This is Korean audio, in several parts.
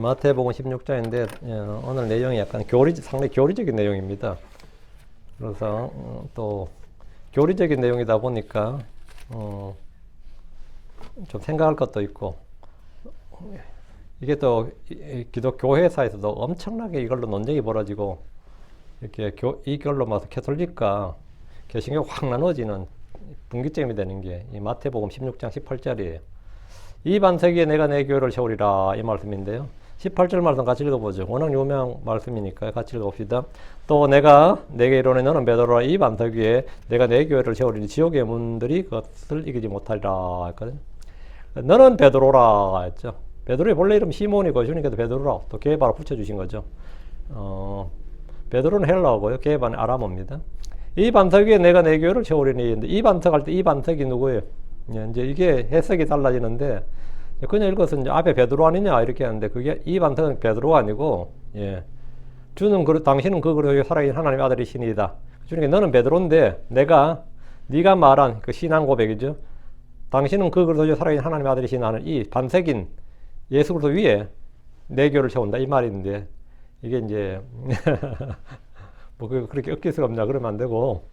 마태복음 16장인데 오늘 내용이 약간 상당히 교리적인 내용입니다. 그래서 또 교리적인 내용이다 보니까 좀 생각할 것도 있고, 이게 또 기독교회사에서도 엄청나게 이걸로 논쟁이 벌어지고, 이렇게 이걸로 막 캐톨릭과 개신교가 확 나눠지는 분기점이 되는 게 이 마태복음 16장 18절이에요. 이 반세기에 내가 내 교회를 세우리라, 이 말씀인데요. 18절 말씀 같이 읽어보죠. 워낙 유명한 말씀이니까 같이 읽어봅시다. 또 내가 내게 이르노니 너는 베드로라, 이 반석 위에 내가 내 교회를 세우리니 지옥의 문들이 그것을 이기지 못하리라 했거든요. 너는 베드로라 했죠. 베드로의 본래 이름 시몬이고 주님께서 베드로라 또 게바로 붙여주신 거죠. 베드로는 헬라어고요. 게바는 아람어입니다. 이 반석 위에 내가 내 교회를 세우리니, 이 반석 할 때 이 반석이 누구예요? 이제 이게 해석이 달라지는데, 그냥 읽어서 이제 앞에 베드로 아니냐 이렇게 하는데, 그게 이 반석은 베드로가 아니고, 주는 당신은 그 그릇 살아계신 하나님의 아들이시니이다. 주님께 너는 베드로인데 네가 말한 그 신앙 고백이죠. 당신은 그 그릇 살아계신 하나님의 아들이신 나는 이 반석인 예수 그리스도 위에 내 교를 세운다, 이 말인데, 이게 이제 뭐 그렇게 엮일 수가 없냐 그러면 안 되고,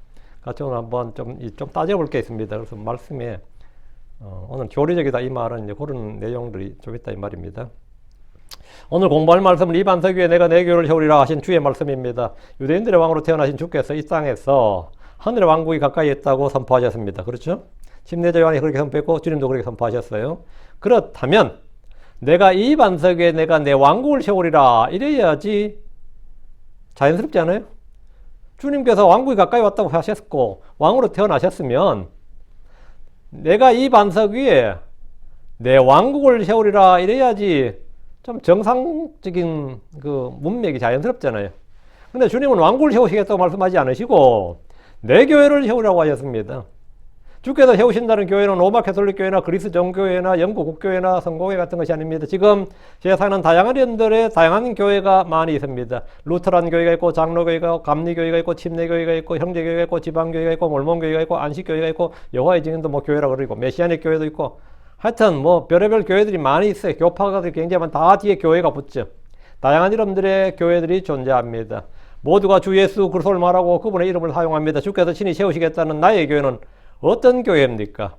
같이 오늘 한번 좀 따져볼 게 있습니다. 그래서 말씀에 오늘 교리적이다 이 말은 이제 그런 내용들이 좀 있다 이 말입니다. 오늘 공부할 말씀은 이 반석 위에 내가 내 교회를 세우리라 하신 주의 말씀입니다. 유대인들의 왕으로 태어나신 주께서 이 땅에서 하늘의 왕국이 가까이 있다고 선포하셨습니다. 그렇죠? 침례자 요한이 그렇게 선포했고 주님도 그렇게 선포하셨어요. 그렇다면 내가 이 반석 위에 내가 내 왕국을 세우리라 이래야지 자연스럽지 않아요? 주님께서 왕국이 가까이 왔다고 하셨고 왕으로 태어나셨으면 내가 이 반석 위에 내 왕국을 세우리라 이래야지 좀 정상적인 그 문맥이 자연스럽잖아요. 근데 주님은 왕국을 세우시겠다고 말씀하지 않으시고 내 교회를 세우라고 하셨습니다. 주께서 세우신다는 교회는 로마 캐톨릭 교회나 그리스 정교회나 영국 국교회나 성공회 같은 것이 아닙니다. 지금 세상에는 다양한 이름들의 다양한 교회가 많이 있습니다. 루터란 교회가 있고, 장로교회가 있고, 감리교회가 있고, 침례교회가 있고, 형제교회가 있고, 지방교회가 있고, 몰몬교회가 있고, 안식교회가 있고, 여호와의 증인도 뭐 교회라고 그러고, 메시아닉 교회도 있고, 하여튼 뭐 별의별 교회들이 많이 있어요. 교파가 굉장히 많은, 다 뒤에 교회가 붙죠. 다양한 이름들의 교회들이 존재합니다. 모두가 주 예수 그리스도를 말하고 그분의 이름을 사용합니다. 주께서 친히 세우시겠다는 나의 교회는 어떤 교회입니까?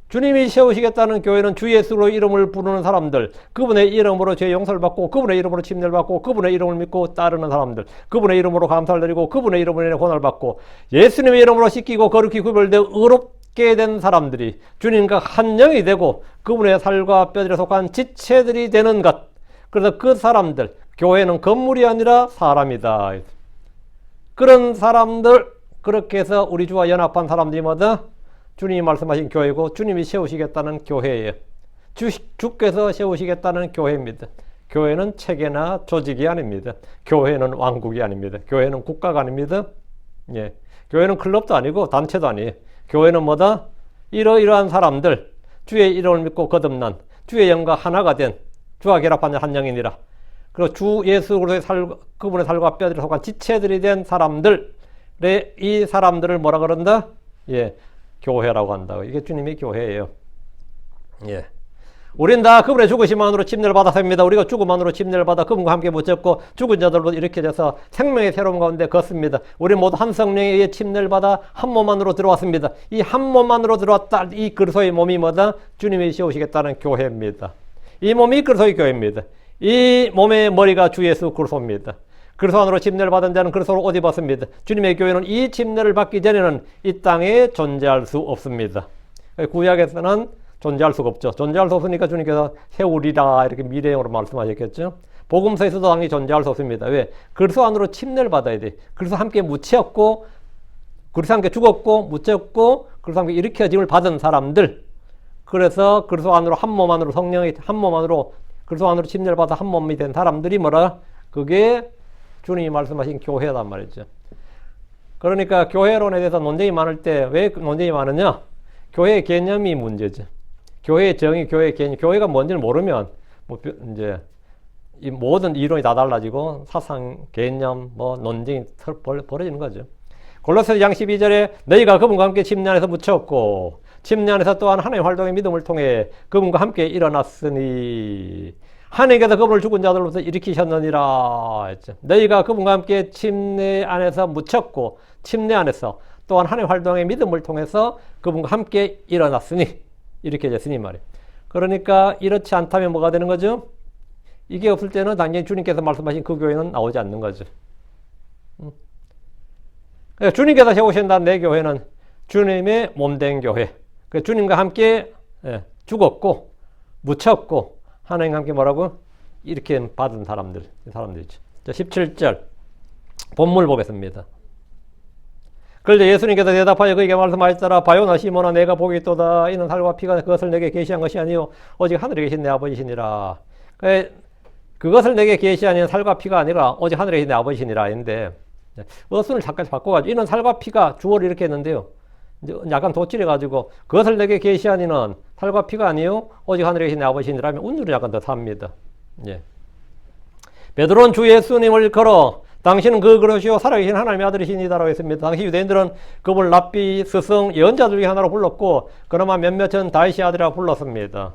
주님이 세우시겠다는 교회는 주 예수로 이름을 부르는 사람들, 그분의 이름으로 죄 용서를 받고, 그분의 이름으로 침례를 받고, 그분의 이름을 믿고 따르는 사람들, 그분의 이름으로 감사를 드리고, 그분의 이름으로 인해 구원을 받고, 예수님의 이름으로 씻기고 거룩히 구별되어 의롭게 된 사람들이 주님과 한 영이 되고 그분의 살과 뼈들에 속한 지체들이 되는 것. 그래서 그 사람들, 교회는 건물이 아니라 사람이다. 그런 사람들, 그렇게 해서 우리 주와 연합한 사람들이 뭐다? 주님이 말씀하신 교회고 주님이 세우시겠다는 교회예요. 주께서 세우시겠다는 교회입니다. 교회는 체계나 조직이 아닙니다. 교회는 왕국이 아닙니다. 교회는 국가가 아닙니다. 교회는 클럽도 아니고 단체도 아니에요. 교회는 뭐다? 이러이러한 사람들, 주의 이름을 믿고 거듭난, 주의 영과 하나가 된, 주와 결합한 한 영이니라. 그리고 주 예수 그리스도의 그분의 살과 뼈들에 속한 지체들이 된 사람들, 이 사람들을 뭐라 그런다? 교회라고 한다고. 이게 주님의 교회예요. 우린 다 그분의 죽으심만으로 침례를 받았습니다. 우리가 죽음만으로 침례를 받아 그분과 함께 묻혔고 죽은 자들로 이렇게 돼서 생명의 새로운 가운데 걷습니다. 우리 모두 한 성령에 의해 침례를 받아 한 몸 안으로 들어왔습니다. 이 한 몸 안으로 들어왔다. 이 그리스도의 몸이 뭐다? 주님이 세우시겠다는 교회입니다. 이 몸이 그리스도의 교회입니다. 이 몸의 머리가 주 예수 그리스도입니다. 그리스도 안으로 침례를 받은 자는 그리스도로 옷 입었습니다. 주님의 교회는 이 침례를 받기 전에는 이 땅에 존재할 수 없습니다. 구약에서는 존재할 수가 없죠. 존재할 수 없으니까 주님께서 세우리라 이렇게 미래형으로 말씀하셨겠죠. 복음서에서도 당연히 존재할 수 없습니다. 왜? 그리스도 안으로 침례를 받아야 돼. 그리스도 함께 묻혔고, 그리스도 함께 죽었고, 묻혔고, 그리스도 함께 일으켜짐을 받은 사람들. 그래서 그리스도 안으로 한 몸 안으로 성령이 한 몸 안으로 그리스도 안으로 침례를 받아 한 몸이 된 사람들이 뭐라? 그게 주님이 말씀하신 교회란 말이죠. 그러니까 교회론에 대해서 논쟁이 많을 때 왜 논쟁이 많으냐? 교회의 개념이 문제죠. 교회의 정의, 교회의 개념, 교회가 뭔지를 모르면 이제 이 모든 이론이 다 달라지고 사상, 개념, 논쟁이 벌어지는 거죠. 골로새서 장 12절에 너희가 그분과 함께 침례 안에서 묻혔고 침례 안에서 또한 하나님의 활동의 믿음을 통해 그분과 함께 일어났으니 하나님께서 그분을 죽은 자들로부터 일으키셨느니라 했죠. 너희가 그분과 함께 침례 안에서 묻혔고 침례 안에서 또한 하나님의 활동의 믿음을 통해서 그분과 함께 일어났으니 일으켜졌으니 말이에요. 그러니까 이렇지 않다면 뭐가 되는 거죠? 이게 없을 때는 당연히 주님께서 말씀하신 그 교회는 나오지 않는 거죠. 주님께서 세우신다는 내 교회는 주님의 몸된 교회. 주님과 함께 죽었고 묻혔고 하나님과 함께 뭐라고? 이렇게 받은 사람들이죠. 17절 본문 보겠습니다. 그런데 예수님께서 대답하여 그에게 말씀하셨더라. 바요나 시몬아 내가 복이 있도다. 이는 살과 피가 그것을 내게 계시한 것이 아니요 오직 하늘에 계신 내 아버지시니라. 그것을 내게 계시하니 살과 피가 아니라 오직 하늘에 계신 내 아버지시니라 했는데 어순을 잠깐 바꿔가지고 이는 살과 피가 주어를 이렇게 했는데요. 이제 약간 덧칠해가지고 그것을 내게 계시하니는 살과 피가 아니요 오직 하늘에 계신 내 아버지시니라면 운율이 약간 더 삽니다. 예. 베드로는 주 예수님을 걸어 당신은 그 그러시오 살아계신 하나님의 아들이시니다라고 했습니다. 당시 유대인들은 그분을 랍비, 스승, 예언자들 중에 하나로 불렀고 그나마 몇몇은 다윗의 아들이라고 불렀습니다.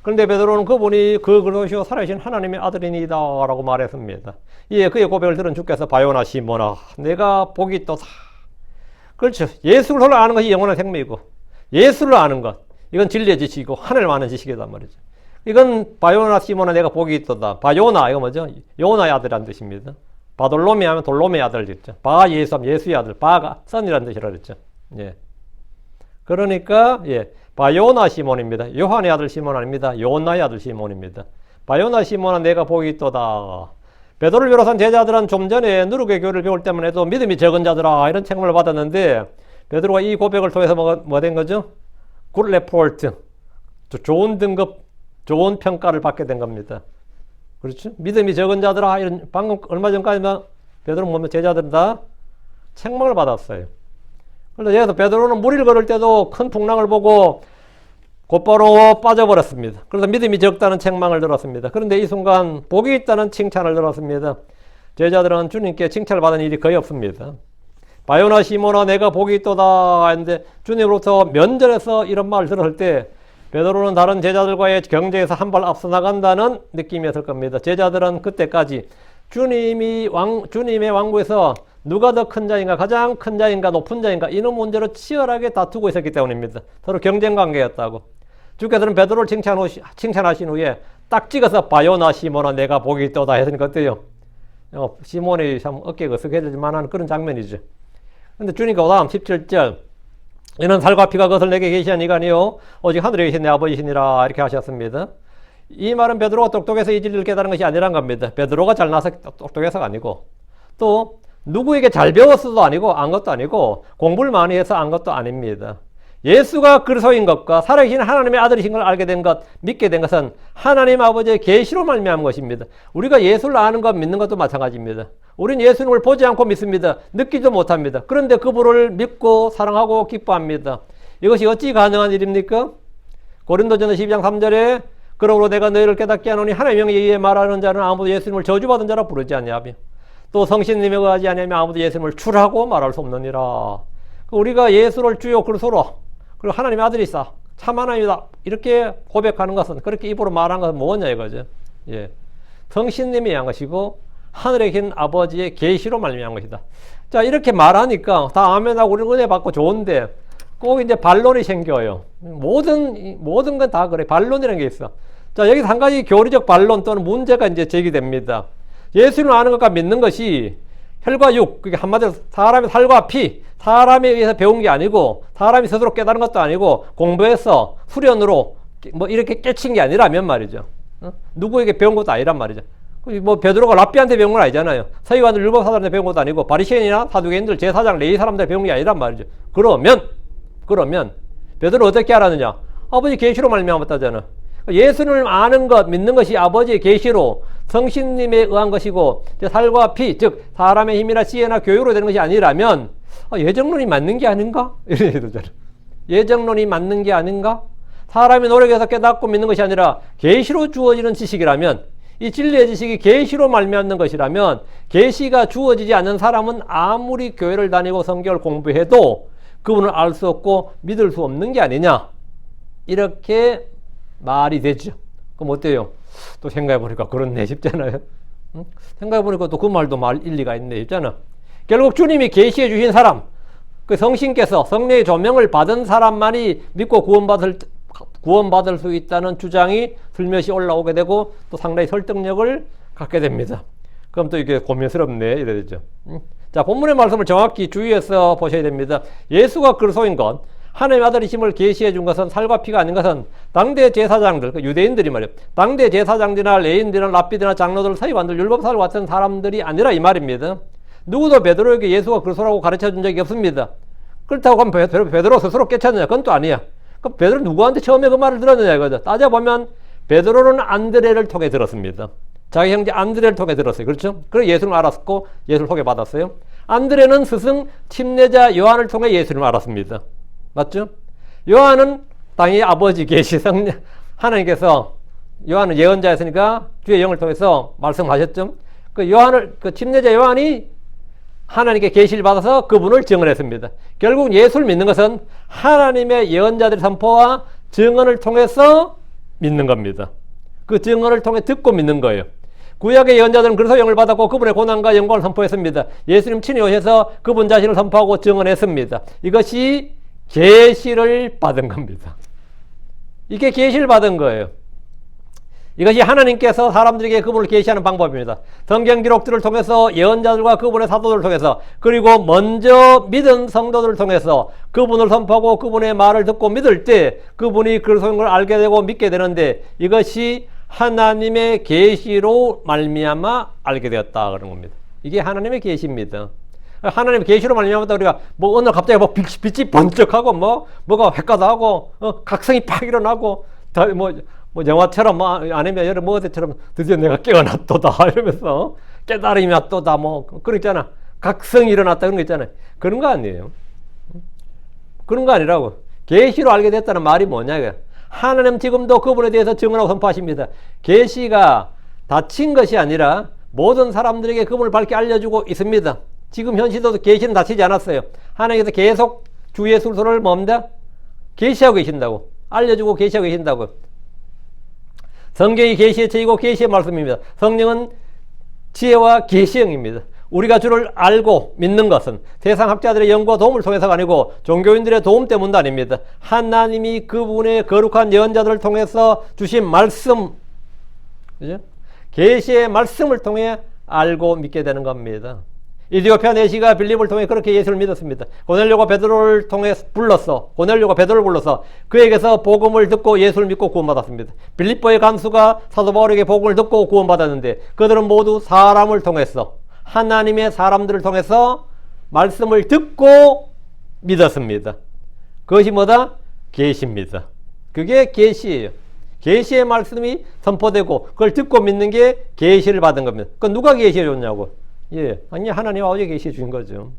그런데 베드로는 그분이 그 그러시오 살아계신 하나님의 아들이니다라고 말했습니다. 예, 그의 고백을 들은 주께서 바요나 시몬아 내가 복이 있도다. 그렇죠. 예수를 홀로 아는 것이 영원한 생명이고 예수를 아는 것 이건 진리의 지식이고 하늘을 아는 지식이란 말이죠. 이건 바요나 시몬아 내가 복이 있도다. 바요나 이거 뭐죠? 요나의 아들이라는 뜻입니다. 바돌로미 하면 돌로미의 아들 됐죠. 바 예수 하면 예수의 아들. 바가 선이라는 뜻이라 그랬죠. 예. 그러니까 예. 바요나 시몬입니다. 요한의 아들 시몬 아닙니다. 요나의 아들 시몬입니다. 바요나 시몬아 내가 복이 있도다. 베드로를 비롯한 제자들은 좀 전에 누룩의 교리를 배울 때만 해도 믿음이 적은 자들아 이런 책임을 받았는데 베드로가 이 고백을 통해서 뭐 된 거죠? 굿 레포트. 좋은 등급, 좋은 평가를 받게 된 겁니다. 그렇죠? 믿음이 적은 자들아 이런 방금 얼마 전까지만 베드로 보면 제자들은 다 책망을 받았어요. 그런데 여기서 베드로는 무리를 걸을 때도 큰 풍랑을 보고 곧바로 빠져버렸습니다. 그래서 믿음이 적다는 책망을 들었습니다. 그런데 이 순간 복이 있다는 칭찬을 들었습니다. 제자들은 주님께 칭찬을 받은 일이 거의 없습니다. 바요나 시몬아 내가 복이 있도다 했는데 주님으로부터 면전에서 이런 말을 들었을 때 베드로는 다른 제자들과의 경쟁에서 한 발 앞서 나간다는 느낌이었을 겁니다. 제자들은 그때까지 주님의 왕국에서 누가 더 큰 자인가, 가장 큰 자인가, 높은 자인가 이런 문제로 치열하게 다투고 있었기 때문입니다. 서로 경쟁 관계였다고. 주께서는 베드로를 칭찬하신 후에 딱 찍어서 바요나 시몬아 내가 복이 있도다 했으니까 어때요? 시몬이 참 어깨가 으쓱해질 만한 그런 장면이죠. 근데 주님께서 다음 17절 이는 살과 피가 그것을 내게 계시한 이가 아니요 오직 하늘에 계신 내 아버지시니라 이렇게 하셨습니다. 이 말은 베드로가 똑똑해서 이 진리를 깨달은 것이 아니란 겁니다. 베드로가 잘나서 똑똑해서가 아니고 또 누구에게 잘 배웠어도 아니고 안 것도 아니고 공부를 많이 해서 안 것도 아닙니다. 예수가 그리스도인 것과 살아계신 하나님의 아들이신 걸 알게 된 것, 믿게 된 것은 하나님 아버지의 계시로 말미암은 것입니다. 우리가 예수를 아는 것, 믿는 것도 마찬가지입니다. 우리는 예수님을 보지 않고 믿습니다. 느끼지도 못합니다. 그런데 그분을 믿고 사랑하고 기뻐합니다. 이것이 어찌 가능한 일입니까? 고린도전서 12장 3절에 그러므로 내가 너희를 깨닫게 하노니 하나님의 명에 의해 말하는 자는 아무도 예수님을 저주받은 자라 부르지 아니하며 또 성신님에 의하지 아니하며 아무도 예수님을 주라고 말할 수 없느니라. 우리가 예수를 주요 그리스도로 그리고 하나님의 아들이사 참 하나님이다 이렇게 고백하는 것은 그렇게 입으로 말하는 것은 뭐냐 이거죠. 예. 성신님이 한 것이고 하늘에 계신 아버지의 계시로 말미암은 것이다. 자 이렇게 말하니까 다 아멘하고 우리는 은혜 받고 좋은데 꼭 이제 반론이 생겨요. 모든 건 다 그래. 반론이라는 게 있어. 자 여기서 한 가지 교리적 반론 또는 문제가 이제 제기됩니다. 예수를 아는 것과 믿는 것이 혈과 육, 그게 한마디로 사람의 살과 피, 사람에 의해서 배운 게 아니고 사람이 스스로 깨달은 것도 아니고 공부해서 수련으로 뭐 이렇게 깨친 게 아니라면 말이죠. 누구에게 배운 것도 아니란 말이죠. 뭐 베드로가 랍비한테 배운 건 아니잖아요. 서기관들 율법 사람한테 배운 것도 아니고 바리새인이나 사두개인들 제사장 레위 사람들 배운 게 아니란 말이죠. 그러면 베드로 어떻게 알았느냐? 아버지 계시로 말미암았다잖아. 예수님을 아는 것, 믿는 것이 아버지의 계시로 성신님에 의한 것이고 살과 피, 즉 사람의 힘이나 지혜나 교육으로 되는 것이 아니라면 예정론이 맞는 게 아닌가? 이런 얘기 들잖아. 예정론이 맞는 게 아닌가? 사람이 노력해서 깨닫고 믿는 것이 아니라 계시로 주어지는 지식이라면 이 진리의 지식이 계시로 말미암는 것이라면 계시가 주어지지 않는 사람은 아무리 교회를 다니고 성경을 공부해도 그분을 알 수 없고 믿을 수 없는 게 아니냐 이렇게 말이 되죠. 그럼 어때요? 또 생각해보니까 그렇네 싶잖아요. 응? 생각해보니까 또 그 말도 일리가 있네 싶잖아. 결국 주님이 계시해 주신 사람, 그 성신께서 성령의 조명을 받은 사람만이 믿고 구원받을 수 있다는 주장이 슬며시 올라오게 되고 또 상당히 설득력을 갖게 됩니다. 그럼 또 이게 고민스럽네 이래 되죠. 자, 본문의 말씀을 정확히 주의해서 보셔야 됩니다. 예수가 그리스도인 것, 하나님의 아들이심을 계시해 준 것은 살과 피가 아닌 것은 당대 제사장들, 그 유대인들이 말이에요. 당대 제사장들이나 레인들이나 랍비들이나 장로들, 서기관들, 율법사들 같은 사람들이 아니라 이 말입니다. 누구도 베드로에게 예수가 그리스도라고 가르쳐 준 적이 없습니다. 그렇다고 하면 베드로 스스로 깨쳤느냐? 그건 또 아니야. 그럼 베드로 누구한테 처음에 그 말을 들었느냐 이거죠. 따져보면 베드로는 안드레를 통해 들었습니다. 자기 형제 안드레를 통해 들었어요. 그렇죠? 그래서 예수를 알았고 예수를 소개받았어요. 안드레는 스승 침례자 요한을 통해 예수를 알았습니다. 맞죠? 요한은 당연히 아버지 계시 성령 하나님께서 요한은 예언자였으니까 주의 영을 통해서 말씀하셨죠. 그 침례자 요한이 하나님께 계시를 받아서 그분을 증언했습니다. 결국 예수를 믿는 것은 하나님의 예언자들의 선포와 증언을 통해서 믿는 겁니다. 그 증언을 통해 듣고 믿는 거예요. 구약의 예언자들은 그래서 영을 받았고 그분의 고난과 영광을 선포했습니다. 예수님 친히 오셔서 그분 자신을 선포하고 증언했습니다. 이것이 계시를 받은 겁니다. 이게 계시를 받은 거예요. 이것이 하나님께서 사람들에게 그분을 계시하는 방법입니다. 성경 기록들을 통해서 예언자들과 그분의 사도들을 통해서 그리고 먼저 믿은 성도들을 통해서 그분을 선포하고 그분의 말을 듣고 믿을 때 그분이 그리스도인 걸 알게 되고 믿게 되는데 이것이 하나님의 계시로 말미암아 알게 되었다 그런 겁니다. 이게 하나님의 계시입니다. 하나님의 계시로 말미암아 우리가 뭐 오늘 갑자기 뭐 빛이 번쩍하고 뭐가 획가다하고 각성이 팍 일어나고 뭐 영화처럼 아니면 여러 뭐처럼 드디어 내가 깨어났도다 이러면서 깨달음이 왔도다 뭐 그런 있잖아. 각성이 일어났다 그런 거 있잖아요. 그런 거 아니에요. 그런 거 아니라고. 계시로 알게 됐다는 말이 뭐냐. 하나님 지금도 그분에 대해서 증언하고 선포하십니다. 계시가 닫힌 것이 아니라 모든 사람들에게 그분을 밝게 알려주고 있습니다. 지금 현 시대도 계시는 닫히지 않았어요. 하나님께서 계속 주 예수를 뭡니다? 계시하고 계신다고. 알려주고 계시하고 계신다고. 성경이 계시의 책이고 계시의 말씀입니다. 성령은 지혜와 계시형입니다. 우리가 주를 알고 믿는 것은 세상 학자들의 연구와 도움을 통해서가 아니고 종교인들의 도움 때문도 아닙니다. 하나님이 그분의 거룩한 예언자들을 통해서 주신 말씀, 그죠? 계시의 말씀을 통해 알고 믿게 되는 겁니다. 이디오피아 내시가 빌립을 통해 그렇게 예수를 믿었습니다. 고넬료가 베드로를 통해 고넬료가 베드로를 불러서 그에게서 복음을 듣고 예수를 믿고 구원받았습니다. 빌립보의 간수가 사도 바울에게 복음을 듣고 구원받았는데 그들은 모두 사람을 통해서 하나님의 사람들을 통해서 말씀을 듣고 믿었습니다. 그것이 뭐다? 계시입니다. 그게 계시예요. 계시의 말씀이 선포되고 그걸 듣고 믿는 게 계시를 받은 겁니다. 그건 누가 계시해 줬냐고. 예, 아니 하나님 아버지가 계시해 주신 거죠.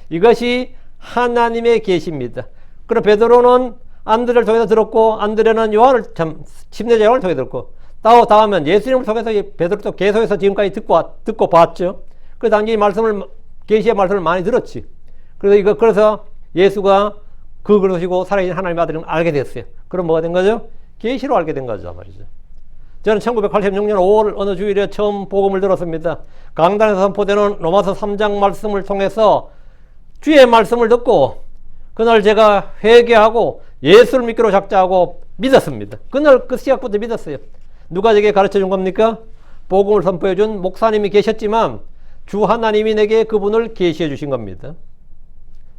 이것이 하나님의 계시입니다. 그럼 베드로는 안드레를 통해서 들었고 안드레는 침례자 요한을 통해 들었고 다음은 예수님을 통해서 베드로도 계속해서 지금까지 듣고 봤죠. 그래서 당연히 계시의 말씀을 많이 들었지. 그래서 예수가 그 그러시고 살아계신 하나님의 아들을 알게 됐어요. 그럼 뭐가 된 거죠? 계시로 알게 된 거죠 말이죠. 저는 1986년 5월 어느 주일에 처음 복음을 들었습니다. 강단에서 선포되는 로마서 3장 말씀을 통해서 주의 말씀을 듣고 그날 제가 회개하고 예수를 믿기로 작정하고 믿었습니다. 그날 그 시작부터 믿었어요. 누가 제게 가르쳐 준 겁니까? 복음을 선포해 준 목사님이 계셨지만 주 하나님이 내게 그분을 계시해 주신 겁니다.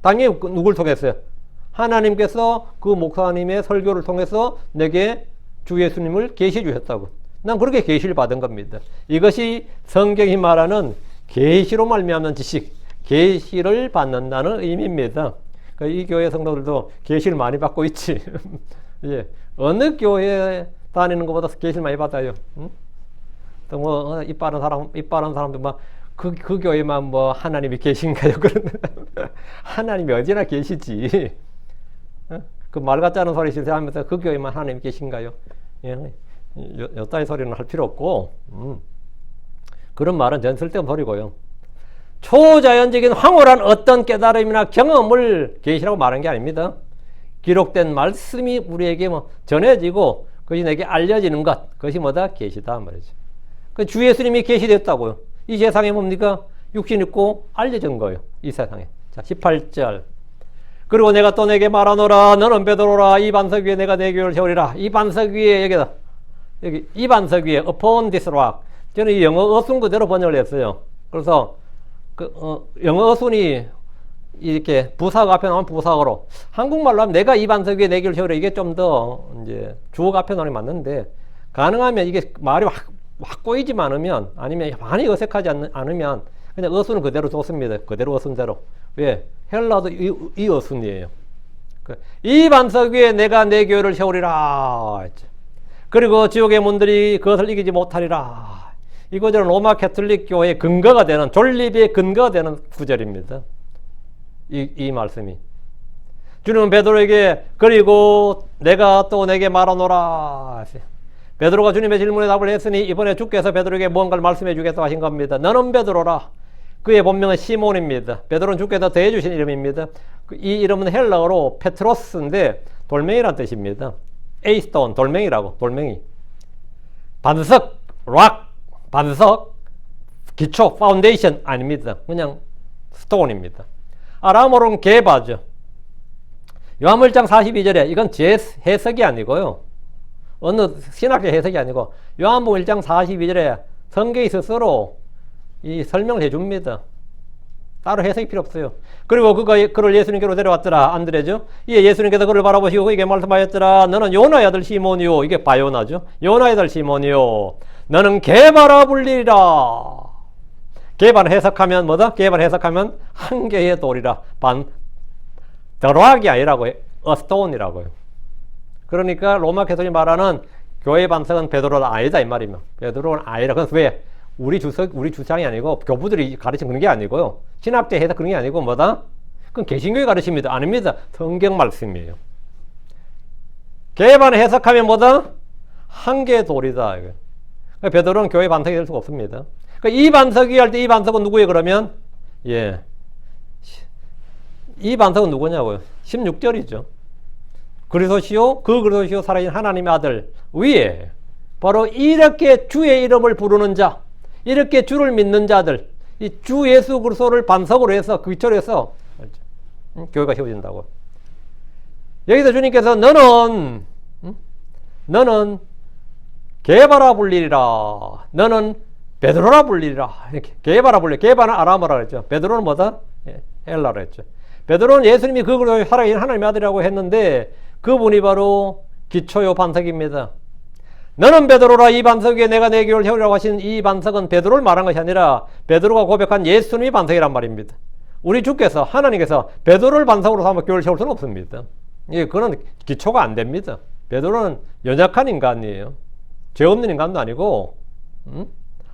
당연히 누굴 통했어요? 하나님께서 그 목사님의 설교를 통해서 내게 주 예수님을 계시해 주셨다고. 난 그렇게 계시를 받은 겁니다. 이것이 성경이 말하는 계시로 말미암는 지식, 계시를 받는다는 의미입니다. 그러니까 이 교회 성도들도 계시를 많이 받고 있지. 예. 어느 교회 다니는 것보다 계시를 많이 받아요. 응? 또 뭐 이빠른 사람도 막 그 교회만 뭐 하나님이 계신가요? 그런 하나님이 어디나 계시지. 그 말 같지 않은 소리 실수하면서 그 교회만 하나님이 계신가요? 예. 요따위 소리는 할 필요 없고 그런 말은 전 쓸데없는 소리고요. 초자연적인 황홀한 어떤 깨달음이나 경험을 계시라고 말하는 게 아닙니다. 기록된 말씀이 우리에게 전해지고 그것이 내게 알려지는 것. 그것이 뭐다? 계시다 말이죠. 그 주 예수님이 계시됐다고요. 이 세상에 뭡니까? 육신 있고 알려진 거예요. 이 세상에. 자, 18절. 그리고 내가 또 내게 말하노라. 너는 베드로라. 이 반석 위에 내가 내 교회를 세우리라. 이 반석 위에 여기다. 여기 이 반석 위에 upon this rock. 저는 이 영어 어순 그대로 번역을 했어요. 그래서 영어 어순이 이렇게 부사가 앞에 나오면 부사어로, 한국말로 하면 내가 이 반석 위에 내 교회를 세우리라. 이게 좀 더 이제 주어가 앞에 나오는 게 맞는데, 가능하면 이게 말이 확 꼬이지만 않으면, 아니면 많이 어색하지 않으면 그냥 어순은 그대로 뒀습니다. 그대로 어순대로. 왜? 헬라도 이 어순이에요. 이 반석 위에 내가 내 교회를 세우리라. 그리고 지옥의 문들이 그것을 이기지 못하리라. 이거는 로마 캐톨릭 교회의 근거가 되는, 존립의 근거가 되는 구절입니다. 이 말씀이. 주님은 베드로에게 그리고 내가 또 내게 말하노라. 베드로가 주님의 질문에 답을 했으니 이번에 주께서 베드로에게 무언가를 말씀해 주겠다고 하신 겁니다. 너는 베드로라. 그의 본명은 시몬입니다. 베드로는 주께서 더해주신 이름입니다. 이 이름은 헬라어로 페트로스인데 돌멩이란 뜻입니다. 에이스톤, 돌멩이라고, 돌멩이. 반석, 락, 반석, 기초, 파운데이션 아닙니다. 그냥 스톤입니다. 아람어로는 게바죠. 요한복음 1장 42절에 이건 제 해석이 아니고요. 어느 신학적 해석이 아니고 요한복음 1장 42절에 성경이 스스로 이 설명을 해줍니다. 따로 해석이 필요 없어요. 그리고 그를 예수님께로 데려왔더라. 안드레죠. 이에 예수님께서 그를 바라보시고 그에게 말씀하였더라. 너는 요나의 아들 시몬이요. 이게 바요나죠. 요나의 아들 시몬이요. 너는 게바라 불리리라. 게바를 해석하면 뭐다? 게바를 해석하면 한 개의 돌이라. 더락이 아니라고요. 어스톤이라고요. 그러니까 로마 캐톨릭이 말하는 교회 반석은 베드로가 아니다 이 말이면, 베드로는 아니라. 그래서 왜? 우리 주장이 아니고 교부들이 가르친 그런 게 아니고요. 신학자 해석 그런 게 아니고 뭐다? 그건 개신교의 가르침입니다. 아닙니다. 성경 말씀이에요. 개반을 해석하면 뭐다? 한 개의 돌이다. 그러니까 베드로는 교회 반석이 될 수가 없습니다. 그러니까 이 반석이 할 때 이 반석은 누구예요? 그러면 이 반석은 누구냐고요? 16절이죠. 그리스도시요 그 그리스도시요 살아계신 하나님의 아들 위에 바로 이렇게 주의 이름을 부르는 자, 이렇게 주를 믿는 자들, 이 주 예수 그리스도를 반석으로 해서 그 기초로 해서 교회가 세워진다고. 여기서 주님께서 너는 게바라 불리리라. 너는 베드로라 불리리라. 이렇게 게바라 불리. 게바는 아람어라 그랬죠. 베드로는 뭐다? 헬라라 그랬죠. 베드로는 예수님이 그 그리스도의 살아계신 하나님의 아들이라고 했는데 그분이 바로 기초요 반석입니다. 너는 베드로라. 이 반석 위에 내가 내 교회를 세우리라고 하신 이 반석은 베드로를 말한 것이 아니라 베드로가 고백한 예수님이 반석이란 말입니다. 우리 주께서, 하나님께서 베드로를 반석으로 삼아 교회를 세울 수는 없습니다. 그건 기초가 안 됩니다. 베드로는 연약한 인간이에요. 죄 없는 인간도 아니고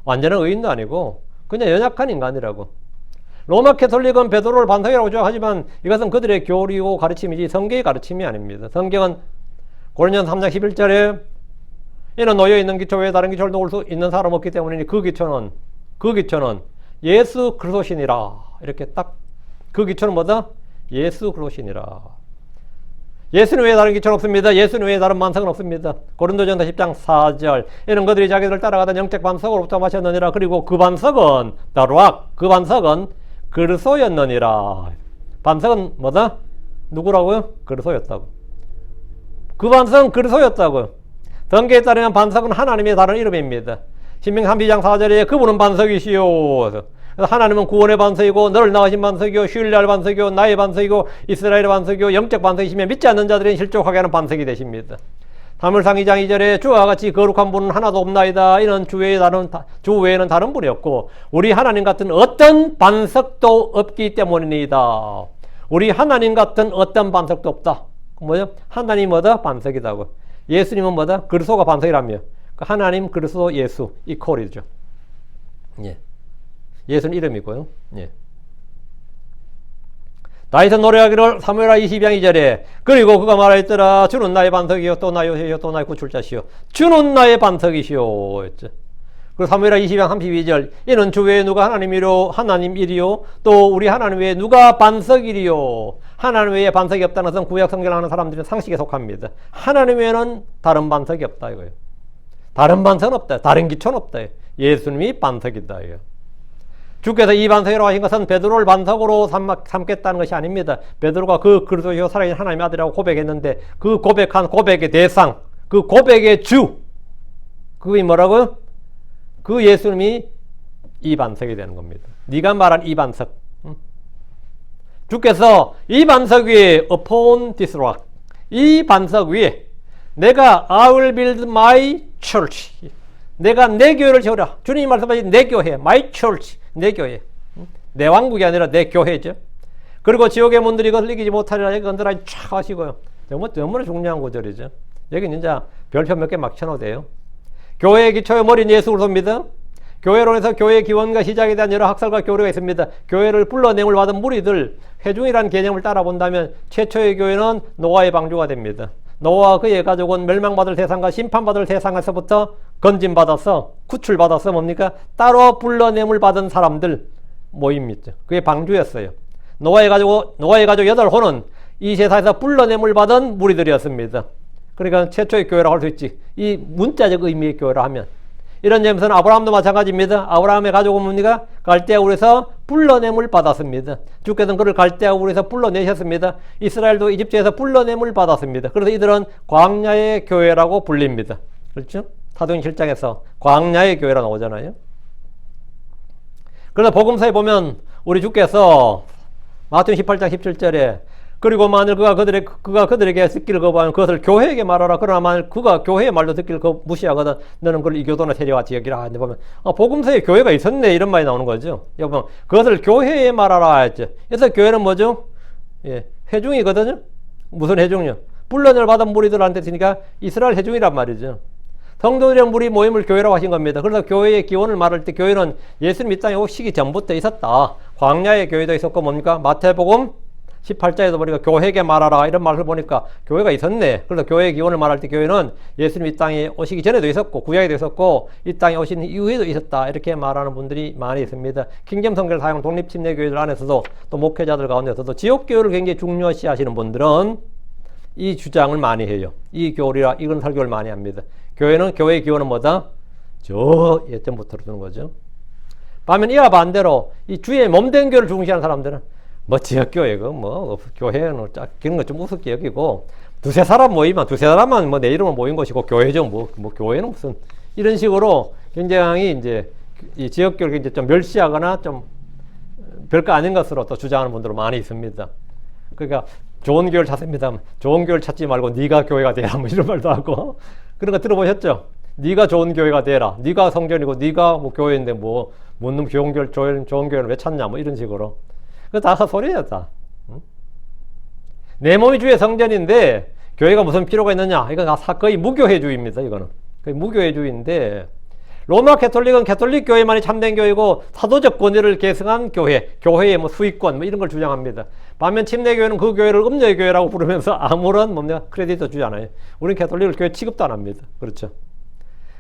완전한 의인도 아니고 그냥 연약한 인간이라고. 로마 캐톨릭은 베드로를 반석이라고 주장하지만 이것은 그들의 교리고 가르침이지 성경의 가르침이 아닙니다. 성경은 고린도전서 3장 11절에 이는 놓여있는 기초 외에 다른 기초를 놓을 수 있는 사람 없기 때문이니 그 기초는 예수 그리스도시니라. 이렇게 딱 그 기초는 뭐다? 예수 그리스도시니라. 예수는 외에 다른 기초는 없습니다. 예수는 외에 다른 반석은 없습니다. 고린도전서 10장 4절 이는 그들이 자기들을 따라가던 영적 반석으로부터 마셨느니라. 그리고 그 반석은 그 반석은 그리스도였느니라. 반석은 뭐다? 누구라고요? 그리스도였다고. 그 반석은 그리스도였다고요. 등계에 따르면 반석은 하나님의 다른 이름입니다. 신명기 32장 4절에 그분은 반석이시오. 하나님은 구원의 반석이고 너를 낳으신 반석이요 신뢰할 반석이요 나의 반석이고 이스라엘의 반석이요 영적 반석이시며 믿지 않는 자들은 실족하게 하는 반석이 되십니다. 사무엘상 2장 2절에 주와 같이 거룩한 분은 하나도 없나이다. 이는 주 외에는 다른 분이 없고 우리 하나님 같은 어떤 반석도 없기 때문이다. 우리 하나님 같은 어떤 반석도 없다. 뭐죠? 하나님 뭐다? 반석이다고. 예수님은 뭐다? 그리스도가 반석이라며. 하나님, 그리스도, 예수 이퀄이죠. 예수는 이름이고요. 다윗은 노래하기를 사무엘하 22장 2절에 그리고 그가 말하였더라. 주는 나의 반석이요 또 나의 요새요 또 나의 구출자시요 주는 나의 반석이시오 했죠. 그리고 사무엘하 22장 32절 이는 주 외에 누가 하나님이리요 또 우리 하나님 외에 누가 반석이리요. 하나님 외에 반석이 없다는 것은 구약 성경을 하는 사람들은 상식에 속합니다. 하나님 외에는 다른 반석이 없다 이거예요. 다른 반석은 없다. 다른 기초는 없다. 예수님이 반석이다 이거예요. 주께서 이 반석이라고 하신 것은 베드로를 반석으로 삼겠다는 것이 아닙니다. 베드로가 그 그리스도요 살아계신 하나님의 아들이라고 고백했는데 그 고백한 고백의 대상, 그 고백의 주, 그게 뭐라고요? 그 예수님이 이 반석이 되는 겁니다. 네가 말한 이 반석. 주께서 이 반석 위에 upon this rock, 이 반석 위에 내가 I will build my church, 내가 내 교회를 세우라. 주님이 말씀하신 내 교회, my church, 내 교회. 내 왕국이 아니라 내 교회죠. 그리고 지옥의 문들이 그것을 이기지 못하리라. 여기 언더라인 쫙 하시고요. 너무나 중요한 구절이죠. 여기 진짜 별표 몇 개 막 쳐놓어도 돼요. 교회의 기초의 머리는 예수 그리스도입니다. 교회론에서 교회의 기원과 시작에 대한 여러 학설과 교류가 있습니다. 교회를 불러내음을 받은 무리들, 회중이라는 개념을 따라본다면 최초의 교회는 노아의 방주가 됩니다. 노아와 그의 가족은 멸망받을 세상과 심판받을 세상에서부터 건진받아서 구출받아서 뭡니까? 따로 불러냄을 받은 사람들 모임이죠. 그게 방주였어요. 노아의 가족 8호는 이 세상에서 불러냄을 받은 무리들이었습니다. 그러니까 최초의 교회라고 할 수 있지. 이 문자적 의미의 교회라 하면. 이런 점에서는 아브라함도 마찬가지입니다. 아브라함의 가족은 뭡니까? 갈대아 우에서 불러냄을 받았습니다. 주께서는 그를 갈대아 우에서 불러내셨습니다. 이스라엘도 이집트에서 불러냄을 받았습니다. 그래서 이들은 광야의 교회라고 불립니다. 그렇죠? 사도행 7장에서 광야의 교회라 나오잖아요. 그래서 복음서에 보면 우리 주께서 마태복음 18장 17절에 그리고 만일 그가 그들에게 듣기를 거부하면 그것을 교회에게 말하라. 그러나 만일 그가 교회의 말도 듣기를 무시하거든 너는 그를 이교도나 세리와같이 여기라. 하는데 보면 복음서에 교회가 있었네 이런 말이 나오는 거죠. 여러분 그것을 교회에 말하라 했죠. 그래서 교회는 뭐죠? 예, 회중이거든요. 무슨 회중이요? 불러낼 받은 무리들한테 있으니까 이스라엘 회중이란 말이죠. 성도들의 무리 모임을 교회라고 하신 겁니다. 그래서 교회의 기원을 말할 때 교회는 예수님 이 땅에 오시기 전부터 있었다. 광야의 교회도 있었고 뭡니까? 마태복음 18장에도 보니까 교회에게 말하라 이런 말을 보니까 교회가 있었네. 그래서 교회의 기원을 말할 때 교회는 예수님 이 땅에 오시기 전에도 있었고 구약에도 있었고 이 땅에 오신 이후에도 있었다 이렇게 말하는 분들이 많이 있습니다. 킹잼 성경을 사용한 독립침례교회들 안에서도 또 목회자들 가운데서도 지역교회를 굉장히 중요시 하시는 분들은 이 주장을 많이 해요. 이 교리라 이건 설교를 많이 합니다. 교회의 기원은 뭐다? 저 예전부터 두는 거죠. 반면 이와 반대로 이 주의 몸된 교회를 중시하는 사람들은 뭐 지역교회고 뭐 교회는 그런 거 좀 우습게 여기고 두세 사람만 뭐 내 이름을 모인 것이고 교회죠. 뭐 교회는 무슨 이런 식으로 굉장히 이제 이 지역교회를 이제 좀 멸시하거나 좀 별거 아닌 것으로 또 주장하는 분들은 많이 있습니다. 그러니까 좋은 교회를 찾습니다. 좋은 교회를 찾지 말고 네가 교회가 되라 뭐 이런 말도 하고 그런 거 들어보셨죠? 네가 좋은 교회가 되라. 네가 성전이고 네가 뭐 교회인데 뭐 놈 좋은 교회를 왜 찾냐 뭐 이런 식으로. 그거 다 헛소리야 다. 내 몸이 주의 성전인데 교회가 무슨 필요가 있느냐? 이건 거의 무교회주의입니다. 이거는 거의 무교회주의인데 로마 캐톨릭은 캐톨릭 교회만이 참된 교회고 사도적 권위를 계승한 교회의 뭐 수익권 뭐 이런 걸 주장합니다. 반면 침례교회는 그 교회를 음녀의 교회라고 부르면서 아무런 크레딧도 주지 않아요. 우리는 캐톨릭을 교회 취급도 안 합니다. 그렇죠?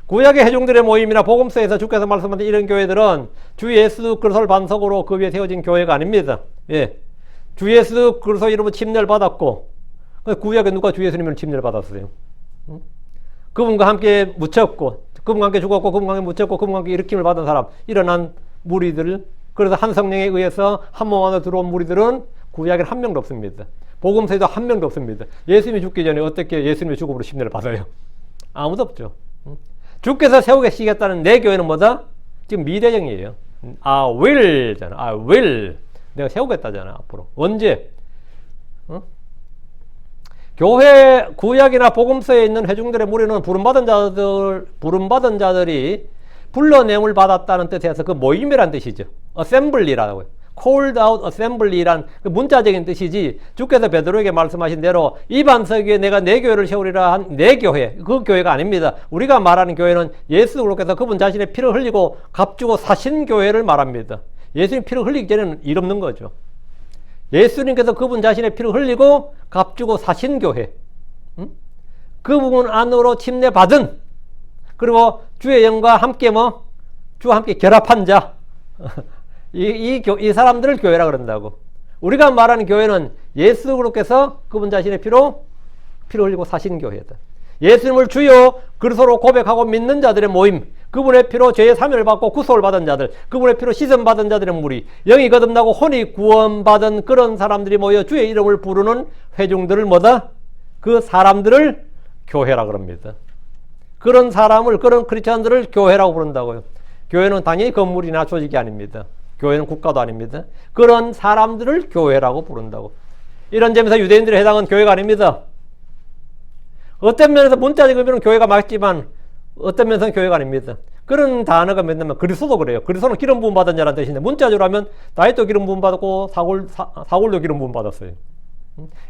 구약의 회중들의 모임이나 복음서에서 주께서 말씀하신 이런 교회들은 주 예수 그리스도를 반석으로 그 위에 세워진 교회가 아닙니다. 예, 주 예수 그리스도 이름으로 침례를 받았고 구약에 누가 주 예수님을 침례를 받았어요? 그분과 함께 묻혔고 그분과 함께 죽었고 그분과 함께 묻혔고 그분과 함께 일으킴을 받은 사람 일어난 무리들 그래서 한 성령에 의해서 한 몸 안에 들어온 무리들은 구약에 한 명도 없습니다. 복음서에도 한 명도 없습니다. 예수님이 죽기 전에 어떻게 예수님의 죽음으로 침례를 받아요? 아무도 없죠. 주께서 세우시겠다는 내 교회는 뭐다? 지금 미래형이에요. I will 잖아. I will. 내가 세우겠다잖아. 앞으로. 언제? 교회 구약이나 복음서에 있는 회중들의 무리는 부름받은 자들이 불러냄을 받았다는 뜻에서 그 모임이란 뜻이죠. assembly라고 해요. called out assembly란 그 문자적인 뜻이지 주께서 베드로에게 말씀하신 대로 이 반석 위에 내가 내 교회를 세우리라 한 내 교회 그 교회가 아닙니다. 우리가 말하는 교회는 예수 그리스도께서 그분 자신의 피를 흘리고 값주고 사신 교회를 말합니다. 예수님 피를 흘리기 전에는 일 없는 거죠. 예수님께서 그분 자신의 피를 흘리고 값주고 사신 교회 그 부분 안으로 침례받은 그리고 주의 영과 함께 주와 함께 결합한 자. 이 사람들을 교회라 그런다고. 우리가 말하는 교회는 예수 그리스도께서 그분 자신의 피로 흘리고 사신 교회다. 예수님을 주여 그리스도로 고백하고 믿는 자들의 모임, 그분의 피로 죄의 사면을 받고 구속을 받은 자들, 그분의 피로 씻음 받은 자들의 무리, 영이 거듭나고 혼이 구원받은 그런 사람들이 모여 주의 이름을 부르는 회중들을 뭐다? 그 사람들을 교회라 그럽니다. 그런 사람을, 그런 크리스천들을 교회라고 부른다고요. 교회는 당연히 건물이나 조직이 아닙니다. 교회는 국가도 아닙니다. 그런 사람들을 교회라고 부른다고. 이런 점에서 유대인들의 해당은 교회가 아닙니다. 어떤 면에서 문자적 의미는 교회가 맞지만 어떤 면에서는 교회가 아닙니다. 그런 단어가 뭐냐면 그리스도도 그래요. 그리스도는 기름 부음 받은 자라는 뜻인데 문자적으로 하면 다윗도 기름 부음 받았고 사울도 기름 부음 받았어요.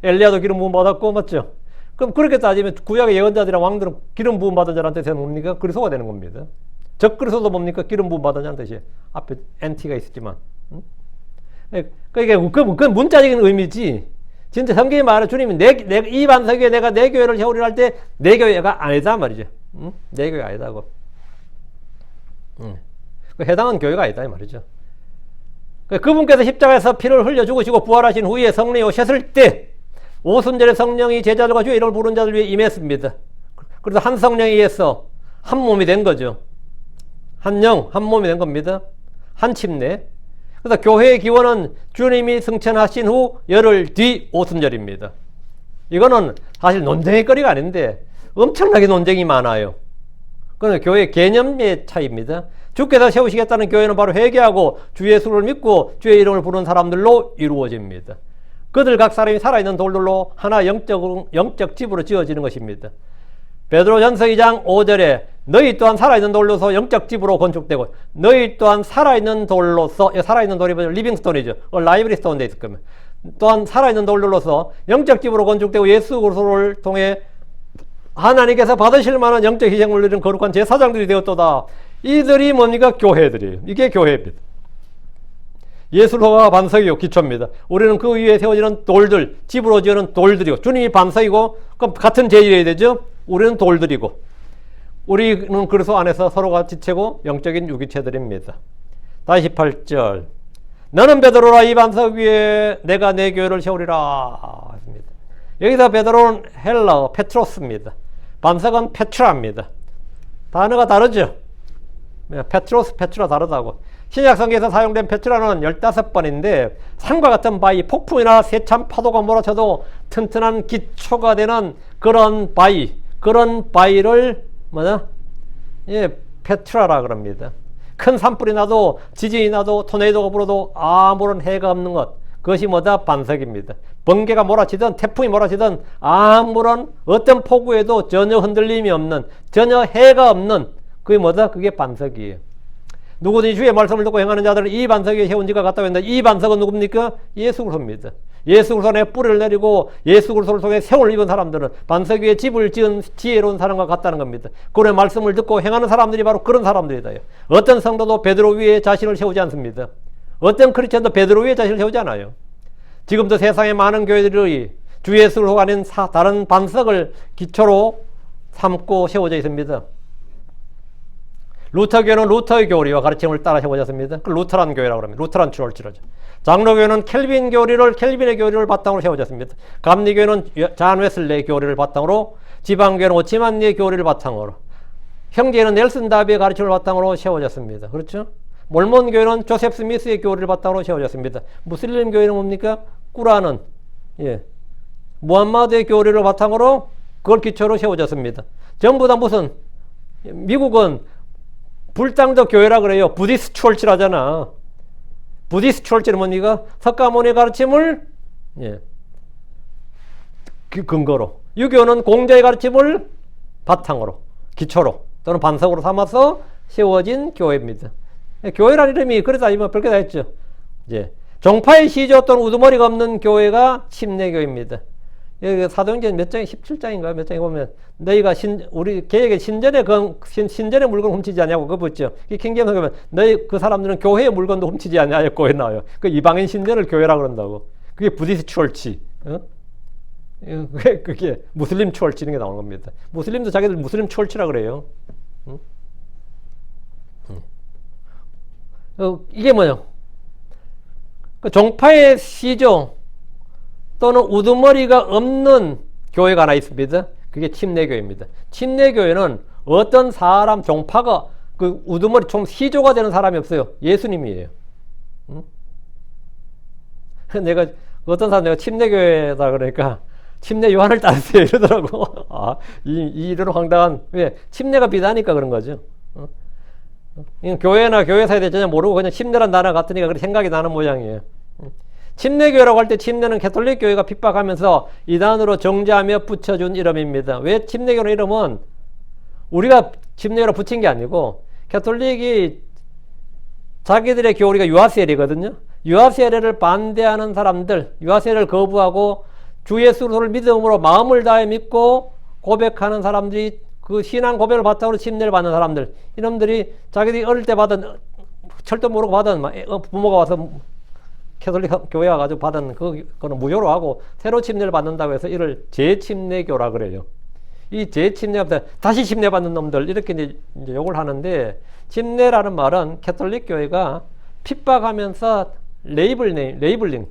엘리야도 기름 부음 받았고 맞죠? 그럼 그렇게 따지면 구약의 예언자들이랑 왕들은 기름 부음 받은 자라는 뜻은 뭡니까? 그리스도가 되는 겁니다. 적그리스도도 뭡니까? 기름 부음 받은 자라는 뜻이에요. 앞에 NT가 있었지만. 그러니까 그 문자적인 의미지. 진짜 성경이 말해 주님이 이 반석 위에 내가 내 교회를 세우리라 할 때 내 교회가 아니다 말이죠. 내 교회가 아니다고. 그 해당은 교회가 아니다 이 말이죠. 그분께서 십자가에서 피를 흘려 죽으시고 부활하신 후에 성령이 오셨을 때 오순절에 성령이 제자들과 주의 이름을 부른 자들 위해 임했습니다. 그래서 한 성령에 의해서 한 몸이 된 거죠. 한 영, 한 몸이 된 겁니다. 한 침례. 그래서 교회의 기원은 주님이 승천하신 후 열흘 뒤 오순절입니다. 이거는 사실 논쟁의 거리가 아닌데 엄청나게 논쟁이 많아요. 그건 교회의 개념의 차이입니다. 주께서 세우시겠다는 교회는 바로 회개하고 주 예수를 믿고 주의 이름을 부르는 사람들로 이루어집니다. 그들 각 사람이 살아있는 돌들로 하나 영적 집으로 지어지는 것입니다. 베드로전서 2장 5절에 너희 또한 살아있는 돌로서 영적 집으로 건축되고 너희 또한 살아있는 돌로서 살아있는 돌이 리빙스톤이죠. 라이브리 스톤 돼 있을 거면 또한 살아있는 돌로서 영적 집으로 건축되고 예수 그리스도를 통해 하나님께서 받으실 만한 영적 희생을 누리는 거룩한 제사장들이 되었도다. 이들이 뭡니까? 교회들이에요. 이게 교회입니다. 예수로가 반석이요 기초입니다. 우리는 그 위에 세워지는 돌들, 집으로 지어는 돌들이고 주님이 반석이고 그럼 같은 재질이어야 되죠. 우리는 돌들이고 우리는 그리스도 안에서 서로가 지체고 영적인 유기체들입니다. 다시 18절 너는 베드로라 이 반석 위에 내가 내 교회를 세우리라 했습니다. 여기서 베드로는 헬라어 페트로스입니다. 반석은 페트라입니다. 단어가 다르죠. 페트로스, 페트라 다르다고. 신약성경에서 사용된 페트라는 15번인데 산과 같은 바위, 폭풍이나 세찬 파도가 몰아쳐도 튼튼한 기초가 되는 그런 바위, 그런 바위를 뭐냐? 예, 페트라라 그럽니다. 큰 산불이 나도 지진이 나도 토네이도가 불어도 아무런 해가 없는 것, 그것이 뭐다? 반석입니다. 번개가 몰아치든 태풍이 몰아치든 아무런 어떤 폭우에도 전혀 흔들림이 없는, 전혀 해가 없는 그게 뭐다? 그게 반석이에요. 누구든지 주의 말씀을 듣고 행하는 자들은 이 반석 위에 세운 지가 같다고 했는데 이 반석은 누굽니까? 예수 그리스도입니다. 예수 그리스도 안에 뿌리를 내리고 예수 그리스도를 통해 세월을 입은 사람들은 반석 위에 집을 지은 지혜로운 사람과 같다는 겁니다. 그의 말씀을 듣고 행하는 사람들이 바로 그런 사람들이다. 어떤 성도도 베드로 위에 자신을 세우지 않습니다. 어떤 크리스천도 베드로 위에 자신을 세우지 않아요. 지금도 세상의 많은 교회들이 주 예수를 아닌 다른 반석을 기초로 삼고 세워져 있습니다. 루터교회는 루터의 교리와 가르침을 따라 세워졌습니다. 그 루터란 교회라고 합니다. 루터란 처치라죠. 장로교회는 켈빈의 교리를 바탕으로 세워졌습니다. 감리교회는 잔 웨슬레의 교리를 바탕으로, 지방교회는 오치만니의 교리를 바탕으로, 형제는 넬슨 다비의 가르침을 바탕으로 세워졌습니다. 그렇죠? 몰몬교회는 조셉 스미스의 교리를 바탕으로 세워졌습니다. 무슬림 교회는 뭡니까? 꾸란은 무함마드의 교리를 바탕으로 그걸 기초로 세워졌습니다. 전부 다 무슨 미국은 불당적 교회라 그래요. 부디스트 철치라잖아. 부디스트 철치는 뭡니까? 석가모니의 가르침을 근거로, 유교는 공자의 가르침을 바탕으로, 기초로 또는 반석으로 삼아서 세워진 교회입니다. 교회라는 이름이 그래서 아니면 별게 다 했죠. 종파의 시조 또는 우두머리가 없는 교회가 침례교회입니다. 여기 사도행전 몇 장에 17장인가 몇 장에 보면 너희가 우리 개혁의 신전의 물건 훔치지 않냐고 그거 붙죠. 킹제임스 보면 너희 그 사람들은 교회의 물건도 훔치지 않냐고 나와요. 그 이방인 신전을 교회라 그런다고. 그게 부디스트 철치. 그게 무슬림 철치 이런 게 나오는 겁니다. 무슬림도 자기들 무슬림 철치라 그래요. 이게 뭐냐? 그 종파의 시조 또는 우두머리가 없는 교회가 하나 있습니다. 그게 침례교회입니다. 침례교회는 어떤 사람 종파가 그 우두머리 총 시조가 되는 사람이 없어요. 예수님이에요. 응? 내가 어떤 사람 내가 침례교회다 그러니까 침례 요한을 따르세요 이러더라고. 아, 이런 황당한 왜 침례가 비다니까 그런 거죠. 교회나 교회사에 대해 전혀 모르고 그냥 침례란 단어 같으니까 그렇게 생각이 나는 모양이에요. 침례교회라고 할 때 침례는 가톨릭 교회가 핍박하면서 이단으로 정죄하며 붙여준 이름입니다. 왜 침례교회 이름은 우리가 침례교로 붙인 게 아니고 가톨릭이 자기들의 교리가 유아세례거든요. 유아세례를 반대하는 사람들, 유아세례를 거부하고 주 예수를 믿음으로 마음을 다해 믿고 고백하는 사람들이 그 신앙 고백을 바탕으로 침례를 받는 사람들, 이놈들이 자기들이 어릴 때 받은 철도 모르고 받은 부모가 와서 캐톨릭 교회 와가지고 받은 그거는 무효로 하고 새로 침례를 받는다고 해서 이를 재침례교라 그래요. 이 재침례가 다시 침례 받는 놈들 이렇게 이제 욕을 하는데, 침례라는 말은 캐톨릭 교회가 핍박하면서 레이블링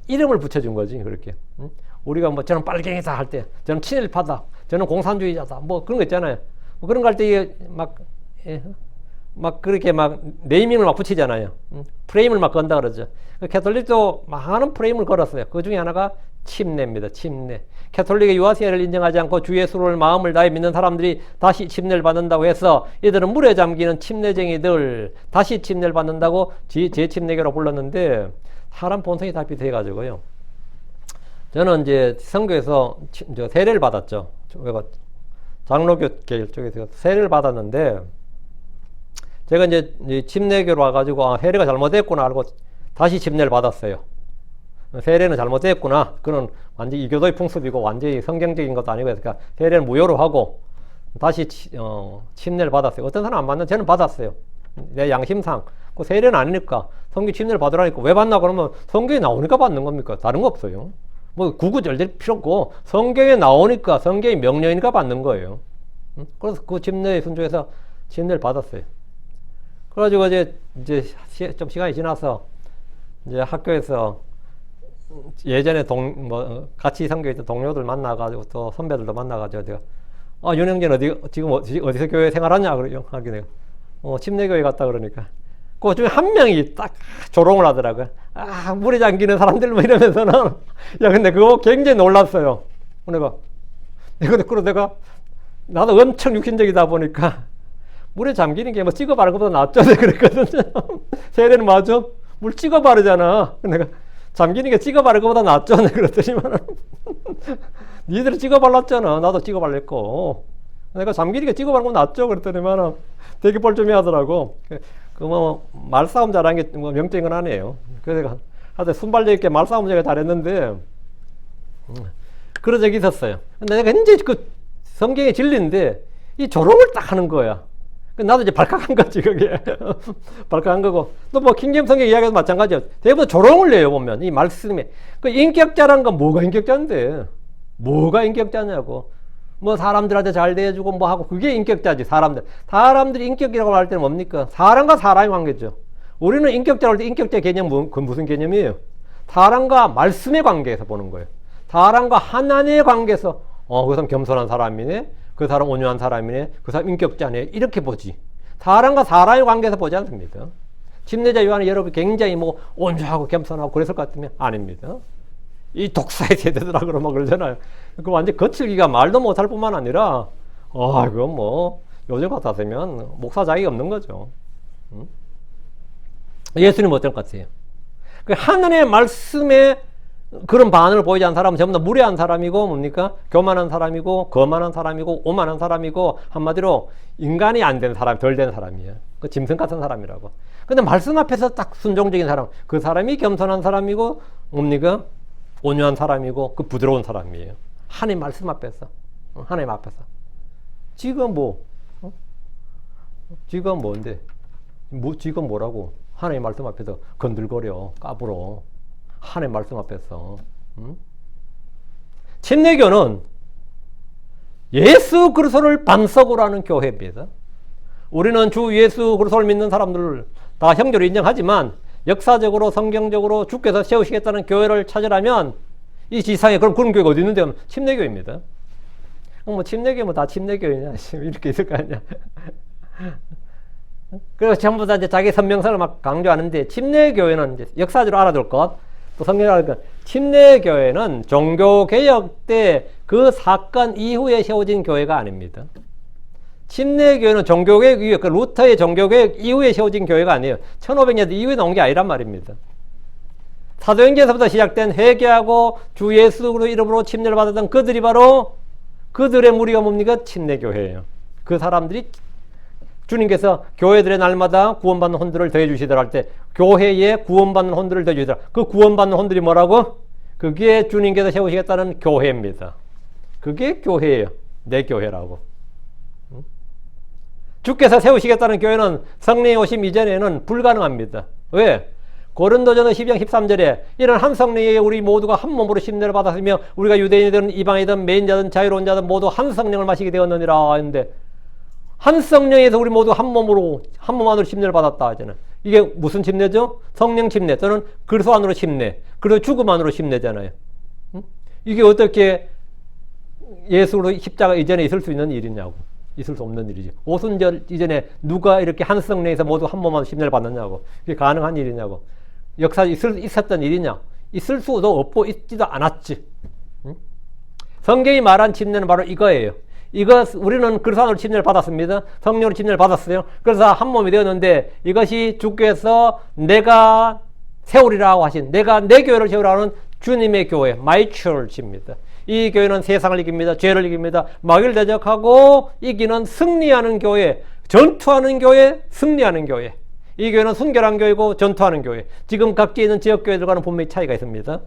이름을 붙여준 거지. 그렇게 우리가 뭐 저는 빨갱이다 할 때 저는 친일파다, 저는 공산주의자다, 뭐 그런 거 있잖아요. 뭐 그런 거 할 때 이게 막 그렇게 막 네이밍을 막 붙이잖아요. 프레임을 막 건다 그러죠. 캐톨릭도 많은 프레임을 걸었어요. 그 중에 하나가 침례입니다. 침례. 캐톨릭의 유아세례를 인정하지 않고 주 예수를 마음을 다해 믿는 사람들이 다시 침례를 받는다고 해서 이들은 물에 잠기는 침례쟁이들, 다시 침례를 받는다고 재침례교로 불렀는데, 사람 본성이 다 비슷해가지고요. 저는 이제 선교에서 세례를 받았죠. 장로교 계 쪽에서 세례를 받았는데, 제가 이제 침례교로 와가지고 세례가 잘못됐구나 알고 다시 침례를 받았어요. 세례는 잘못됐구나. 그건 완전히 이교도의 풍습이고 완전히 성경적인 것도 아니고, 그러니까 세례는 무효로 하고 다시 침례를 받았어요. 어떤 사람 안 받는, 저는 받았어요. 내 양심상. 그 세례는 아니니까 성경 침례를 받으라니까. 왜 받나 그러면 성경에 나오니까 받는 겁니까? 다른 거 없어요. 뭐 구구절절 필요 없고 성경에 나오니까, 성경의 명령이니까 받는 거예요. 그래서 그 침례에 순종해서 침례를 받았어요. 그래가지고 이제 좀 시간이 지나서 이제 학교에서 예전에 같이 선교했던 동료들 만나가지고 또 선배들도 만나가지고 내가 윤영진 지금 어디서 교회 생활하냐 그래요. 하게 내가 침례교회 갔다 그러니까 그 중에 한 명이 딱 조롱을 하더라고요. 물에 잠기는 사람들 뭐 이러면서는 야 근데 그거 굉장히 놀랐어요. 내가 나도 엄청 육신적이다 보니까 물에 잠기는 게 뭐 찍어 바르는 것보다 낫죠. 내가 그랬거든요. 세례는 맞아. 물 찍어 바르잖아. 내가 잠기는 게 찍어 바르는 것보다 낫죠. 내가 그랬더니만 니들은 찍어 발랐잖아. 나도 찍어 발랐고. 내가 잠기는 게 찍어 바르는 건 낫죠. 그랬더니만 되게 뻘쭘해 하더라고. 말싸움 잘하는 게 뭐 명적인 건 아니에요. 그래서 내가 하여튼 순발력 있게 말싸움 제가 잘했는데, 그런 적이 있었어요. 근데 내가 이제 그 성경의 진리인데 이 조롱을 딱 하는 거야. 나도 이제 발칵한 거지, 그게. 발칵한 거고. 또 뭐, 킹제임스 성경 이야기도 마찬가지야. 대부분 조롱을 내요, 보면. 이 말씀에. 그 인격자란 건 뭐가 인격자인데? 뭐가 인격자냐고. 뭐, 사람들한테 잘 대해주고 뭐 하고, 그게 인격자지, 사람들. 사람들이 인격이라고 할 때는 뭡니까? 사람과 사람의 관계죠. 우리는 인격자라고 할 때 인격자 개념, 그건 무슨 개념이에요? 사람과 말씀의 관계에서 보는 거예요. 사람과 하나님의 관계에서, 그 사람 겸손한 사람이네? 그 사람 온유한 사람이네, 그 사람 인격자네, 이렇게 보지. 사람과 사람의 관계에서 보지 않습니다. 침례자 요한은 여러분 굉장히 뭐 온유하고 겸손하고 그랬을 것 같으면 아닙니다. 이 독사의 세대들아 그러면 그러잖아요. 그 완전 거칠기가 말도 못할 뿐만 아니라, 이거 뭐 요즘 같았으면 목사 자격이 없는 거죠. 예수님 어떨 것 같아요? 그 하나님의 말씀에 그런 반응을 보이지 않는 사람은 전부 다 무례한 사람이고, 뭡니까? 교만한 사람이고, 거만한 사람이고, 오만한 사람이고, 한마디로 인간이 안 된 사람, 덜 된 사람이에요. 그 짐승 같은 사람이라고. 근데 말씀 앞에서 딱 순종적인 사람, 그 사람이 겸손한 사람이고, 뭡니까? 온유한 사람이고, 그 부드러운 사람이에요. 하나님 말씀 앞에서. 하나님 앞에서. 지금 뭐? 지금 뭔데? 지금 뭐라고? 하나님 말씀 앞에서 건들거려, 까불어. 하나님 말씀 앞에서. 침례교는 예수 그리스도를 반석으로 하는 교회입니다. 우리는 주 예수 그리스도를 믿는 사람들 다 형제로 인정하지만 역사적으로 성경적으로 주께서 세우시겠다는 교회를 찾으라면 이 지상에 그런 교회가 어디 있는데 침례교회입니다. 뭐 침례교회 다 침례교회냐 이렇게 있을 거 아니야. 그래서 전부 다 이제 자기 선명성을 막 강조하는데 침례교회는 이제 역사적으로 알아둘 것, 또 성경을 알아둘 것. 침례교회는 종교개혁 때 그 사건 이후에 세워진 교회가 아닙니다. 침례교회는 종교개혁 이후에, 그 루터의 종교개혁 이후에 세워진 교회가 아니에요. 1500년대 이후에 나온 게 아니란 말입니다. 사도행전에서부터 시작된 회개하고 주 예수 이름으로 침례를 받았던 그들이 바로 그들의 무리가 뭡니까? 침례교회예요. 그 사람들이 주님께서 교회들의 날마다 구원받는 혼들을 더해주시더라 할 때 교회에 구원받는 혼들을 더해주시더라. 그 구원받는 혼들이 뭐라고? 그게 주님께서 세우시겠다는 교회입니다. 그게 교회예요. 내 교회라고. 주께서 세우시겠다는 교회는 성령이 오심 이전에는 불가능합니다. 왜? 고린도전서 12장 13절에 이런 한 성령에게 우리 모두가 한 몸으로 심례를 받았으며 우리가 유대인이든 이방이든 매인자든 자유로운 자든 모두 한 성령을 마시게 되었느니라 했는데 한 성령에서 우리 모두 한 몸으로 한 몸 안으로 심례를 받았다 하잖아요. 이게 무슨 심례죠? 성령 심례 또는 그리스도 안으로 심례, 그리고 죽음 안으로 심례잖아요. 이게 어떻게 예수로 십자가 이전에 있을 수 있는 일이냐고. 있을 수 없는 일이지. 오순절 이전에 누가 이렇게 한 성령에서 모두 한 몸 안으로 심례를 받느냐고. 그게 가능한 일이냐고. 역사에 있었던 일이냐? 있을 수도 없고 있지도 않았지. 성경이 말한 침례는 바로 이거예요. 우리는 그리스도 안으로 침례를 받았습니다. 성령으로 침례를 받았어요. 그래서 한 몸이 되었는데 이것이 주께서 내가 세우리라고 하신, 내가 내 교회를 세우라는 주님의 교회, My Church입니다. 이 교회는 세상을 이깁니다. 죄를 이깁니다. 마귀를 대적하고 이기는 승리하는 교회, 전투하는 교회, 승리하는 교회. 이 교회는 순결한 교회고 전투하는 교회. 지금 각기 있는 지역교회들과는 분명히 차이가 있습니다.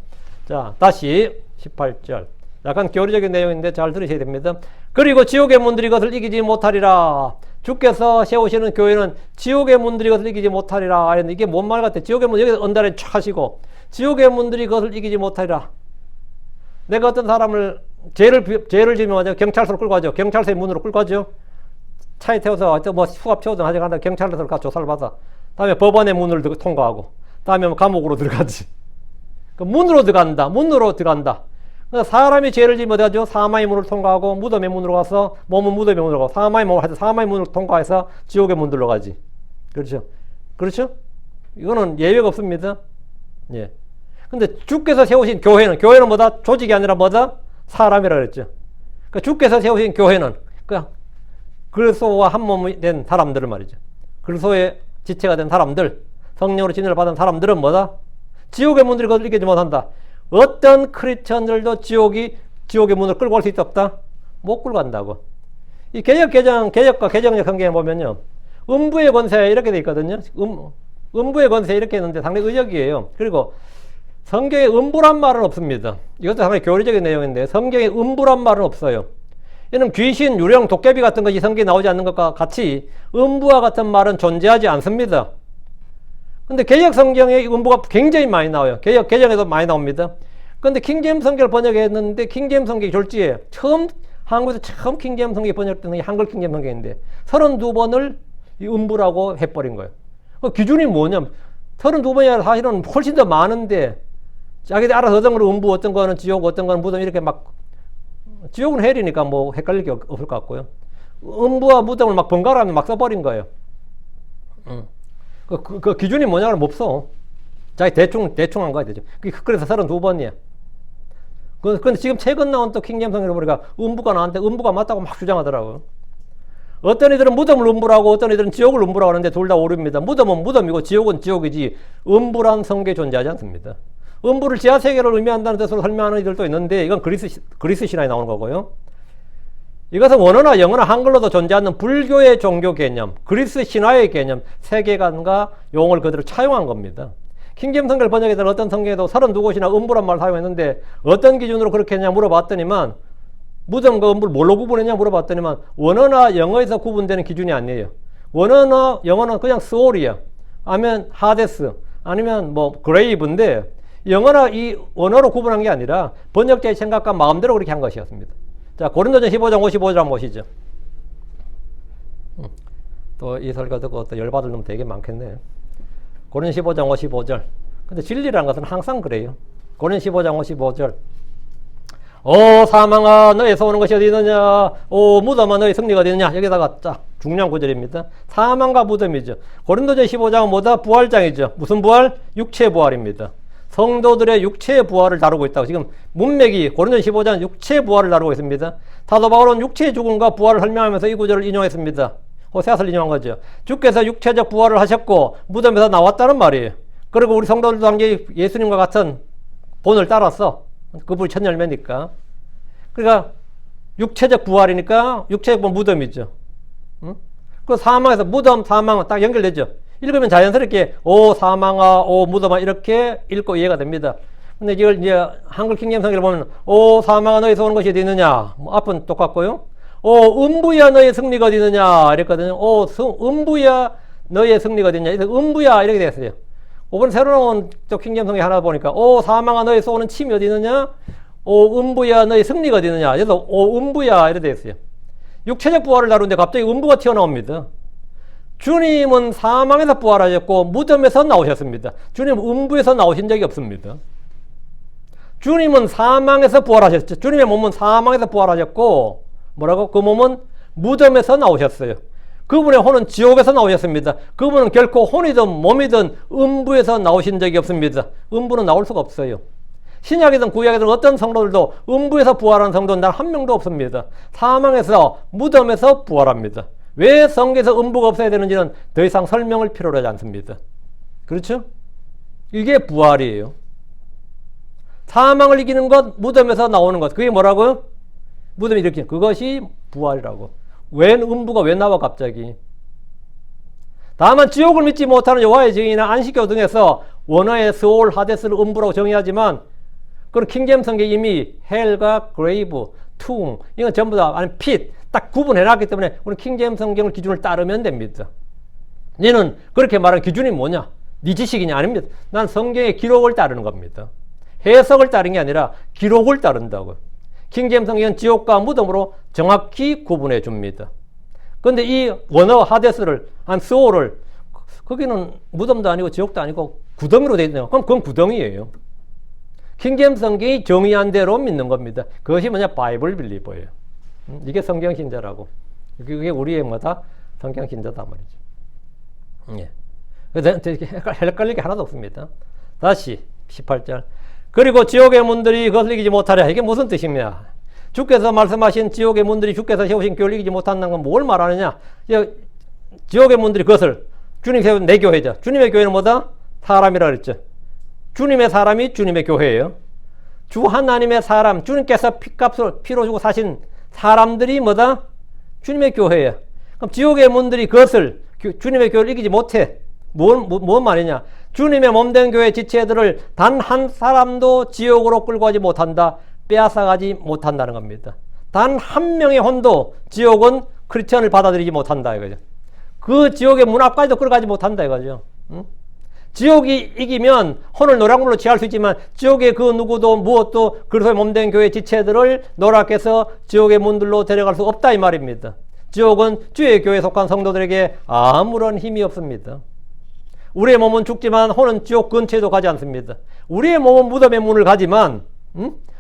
자, 다시 18절. 약간 교리적인 내용인데 잘 들으셔야 됩니다. 그리고 지옥의 문들이 그것을 이기지 못하리라. 주께서 세우시는 교회는 지옥의 문들이 그것을 이기지 못하리라. 이게 뭔 말 같아? 지옥의 문, 여기서 언달에 촥 하시고 지옥의 문들이 그것을 이기지 못하리라. 내가 어떤 사람을 죄를 지면 하죠. 경찰서로 끌고 가죠. 경찰서의 문으로 끌고 가죠. 차에 태워서 뭐 수갑 채우든 하지 않다 경찰서로 가 조사를 받아. 다음에 법원의 문을 통과하고, 다음에 감옥으로 들어가지. 그 문으로 들어간다. 문으로 들어간다. 사람이 죄를 지면 어디 가죠? 사마의 문을 통과하고 무덤의 문으로 가서 몸은 무덤의 문으로 가고 사마의 문을 통과해서 지옥의 문들로 가지. 그렇죠? 그렇죠? 이거는 예외가 없습니다. 예. 근데 주께서 세우신 교회는 뭐다? 조직이 아니라 뭐다? 사람이라 그랬죠. 그러니까 주께서 세우신 교회는 그리스도와 한 몸이 된 사람들을 말이죠. 그리스도의 지체가 된 사람들, 성령으로 진리를 받은 사람들은 뭐다? 지옥의 문들이 그것을 이기지 못한다. 어떤 크리스천들도 지옥의 문을 끌고 갈 수 있다 없다? 못 끌고 간다고. 이 개혁과 개정력 성경에 보면요. 음부의 권세 이렇게 돼 있거든요. 음부의 권세 이렇게 있는데 상당히 의역이에요. 그리고 성경에 음부란 말은 없습니다. 이것도 상당히 교리적인 내용인데 성경에 음부란 말은 없어요. 이는 귀신, 유령, 도깨비 같은 것이 성경에 나오지 않는 것과 같이 음부와 같은 말은 존재하지 않습니다. 근데 개혁 성경에 음부가 굉장히 많이 나와요. 개정에도 많이 나옵니다. 근데 킹제임스 성경을 번역했는데 킹제임스 성경이 졸지에 한국에서 처음 킹제임스 성경이 번역된 게 한글 킹제임스 성경인데 32번을 이 음부라고 해버린 거예요. 그 기준이 뭐냐면 32번이 아니라 사실은 훨씬 더 많은데 자기들 알아서 어떤 거는 음부, 어떤 거는 지옥, 어떤 거는 무덤 이렇게 막 지옥은 헬이니까 뭐 헷갈릴 게 없을 것 같고요. 음부와 무덤을 막 번갈아 하면 막 써버린 거예요. 그 기준이 뭐냐면 없어. 자기 대충 한 거야, 되죠. 그래서 32번이야. 근데 지금 최근 나온 또 킹제임스 성경을 보니까 음부가 나왔는데 음부가 맞다고 막 주장하더라고요. 어떤 이들은 무덤을 음부라고 어떤 이들은 지옥을 음부라고 하는데 둘 다 오류입니다. 무덤은 무덤이고 지옥은 지옥이지 음부란 성경에 존재하지 않습니다. 음부를 지하세계를 의미한다는 뜻으로 설명하는 이들도 있는데 이건 그리스 신화에 나오는 거고요. 이것은 원어나 영어나 한글로도 존재하는 불교의 종교 개념, 그리스 신화의 개념, 세계관과 용어를 그대로 차용한 겁니다. 킹제임스 성경을 번역했던 어떤 성경에도 32곳이나 음부란 말을 사용했는데 어떤 기준으로 그렇게 했냐 물어봤더니만 무덤과 음부를 뭘로 구분했냐 물어봤더니만 원어나 영어에서 구분되는 기준이 아니에요. 원어나 영어는 그냥 소울이야. 아니면 하데스, 아니면 뭐 그레이브인데 영어나 이 원어로 구분한 게 아니라 번역자의 생각과 마음대로 그렇게 한 것이었습니다. 자, 고린도전 15장 55절 한번 보시죠. 또 이 설교 듣고 또 열받을 놈 되게 많겠네. 고린 15장 55절. 근데 진리라는 것은 항상 그래요. 고린 15장 55절. 오 사망아 너에서 오는 것이 어디 있느냐, 오 무덤아 너의 승리가 어디 있느냐. 여기다가 딱 중요한 구절입니다. 사망과 무덤이죠. 고린도전 15장은 뭐다? 부활장이죠. 무슨 부활? 육체 부활입니다. 성도들의 육체의 부활을 다루고 있다고. 지금 문맥이 고린도전 15장 육체의 부활을 다루고 있습니다. 사도 바울은 육체의 죽음과 부활을 설명하면서 이 구절을 인용했습니다. 호세아서를 인용한 거죠. 주께서 육체적 부활을 하셨고 무덤에서 나왔다는 말이에요. 그리고 우리 성도들도 함께 예수님과 같은 본을 따라서 그분이 첫 열매니까. 그러니까 육체적 부활이니까 육체적 무덤이죠. 응? 그 사망에서 무덤, 사망은 딱 연결되죠. 읽으면 자연스럽게 오 사망아, 오 무덤아 이렇게 읽고 이해가 됩니다. 근데 이걸 이제 한글 킹제임스 성경을 보면 오 사망아 너에서 오는 것이 어디 있느냐, 뭐 앞은 똑같고요. 오 음부야 너의 승리가 어디 있느냐 이랬거든요. 오 음부야 너의 승리가 어디 있느냐. 음부야 이렇게 되었어요. 이번 새로 나온 킹제임스 성경 하나 보니까 오 사망아 너에서 오는 침이 어디 있느냐, 오 음부야 너의 승리가 어디 있느냐. 그래서 오 음부야 이렇게 되었어요. 육체적 부활을 다루는데 갑자기 음부가 튀어나옵니다. 주님은 사망에서 부활하셨고 무덤에서 나오셨습니다. 주님은 음부에서 나오신 적이 없습니다. 주님은 사망에서 부활하셨죠. 주님의 몸은 사망에서 부활하셨고 뭐라고? 그 몸은 무덤에서 나오셨어요. 그분의 혼은 지옥에서 나오셨습니다. 그분은 결코 혼이든 몸이든 음부에서 나오신 적이 없습니다. 음부는 나올 수가 없어요. 신약이든 구약이든 어떤 성도들도 음부에서 부활하는 성도는 단 한 명도 없습니다. 사망에서 무덤에서 부활합니다. 왜 성경에서 음부가 없어야 되는지는 더 이상 설명을 필요로 하지 않습니다. 그렇죠? 이게 부활이에요. 사망을 이기는 것, 무덤에서 나오는 것. 그게 뭐라고요? 무덤이 일으키는 그것이 부활이라고. 왜 음부가 왜 나와 갑자기? 다만 지옥을 믿지 못하는 여호와의 증인이나 안식교 등에서 원어의 스올, 하데스를 음부라고 정의하지만 그런 킹제임스 성경이 이미 헬과 그레이브, 퉁 이건 전부 다 아니 핏 딱 구분해놨기 때문에 우리 킹제임스 성경을 기준을 따르면 됩니다. 너는 그렇게 말하는 기준이 뭐냐? 네 지식이냐? 아닙니다. 난 성경의 기록을 따르는 겁니다. 해석을 따르는 게 아니라 기록을 따른다고. 킹제임스 성경은 지옥과 무덤으로 정확히 구분해 줍니다. 그런데 이 원어 하데스를 한 스오를 거기는 무덤도 아니고 지옥도 아니고 구덩이로 되어 있네요. 그럼 그건 구덩이에요. 킹제임스 성경이 정의한 대로 믿는 겁니다. 그것이 뭐냐? 바이블 빌리버예요. 이게 성경 신자라고. 그게 우리의 뭐다? 성경 신자다 말이죠. 예. 그래서 헷갈리게 하나도 없습니다. 다시 18절. 그리고 지옥의 문들이 그것을 이기지 못하랴. 이게 무슨 뜻이냐? 주께서 말씀하신 지옥의 문들이 주께서 세우신 교회를 이기지 못한다는 건 뭘 말하느냐? 지옥의 문들이 그것을 주님 세운 내 교회죠. 주님의 교회는 뭐다? 사람이라 그랬죠. 주님의 사람이 주님의 교회예요. 주 하나님의 사람, 주님께서 피값을 피로 주고 사신 사람들이 뭐다? 주님의 교회예요. 그럼 지옥의 문들이 그것을 주님의 교회를 이기지 못해. 뭔 말이냐? 주님의 몸된 교회 지체들을 단 한 사람도 지옥으로 끌고 가지 못한다. 빼앗아가지 못한다는 겁니다. 단 한 명의 혼도 지옥은 크리스천을 받아들이지 못한다 이거죠. 그 지옥의 문 앞까지도 끌어가지 못한다 이거죠. 응? 지옥이 이기면 혼을 노략물로 취할 수 있지만 지옥의 그 누구도 무엇도 그리스도의 몸된 교회 지체들을 노략해서 지옥의 문들로 데려갈 수 없다 이 말입니다. 지옥은 주의 교회에 속한 성도들에게 아무런 힘이 없습니다. 우리의 몸은 죽지만 혼은 지옥 근처에도 가지 않습니다. 우리의 몸은 무덤의 문을 가지만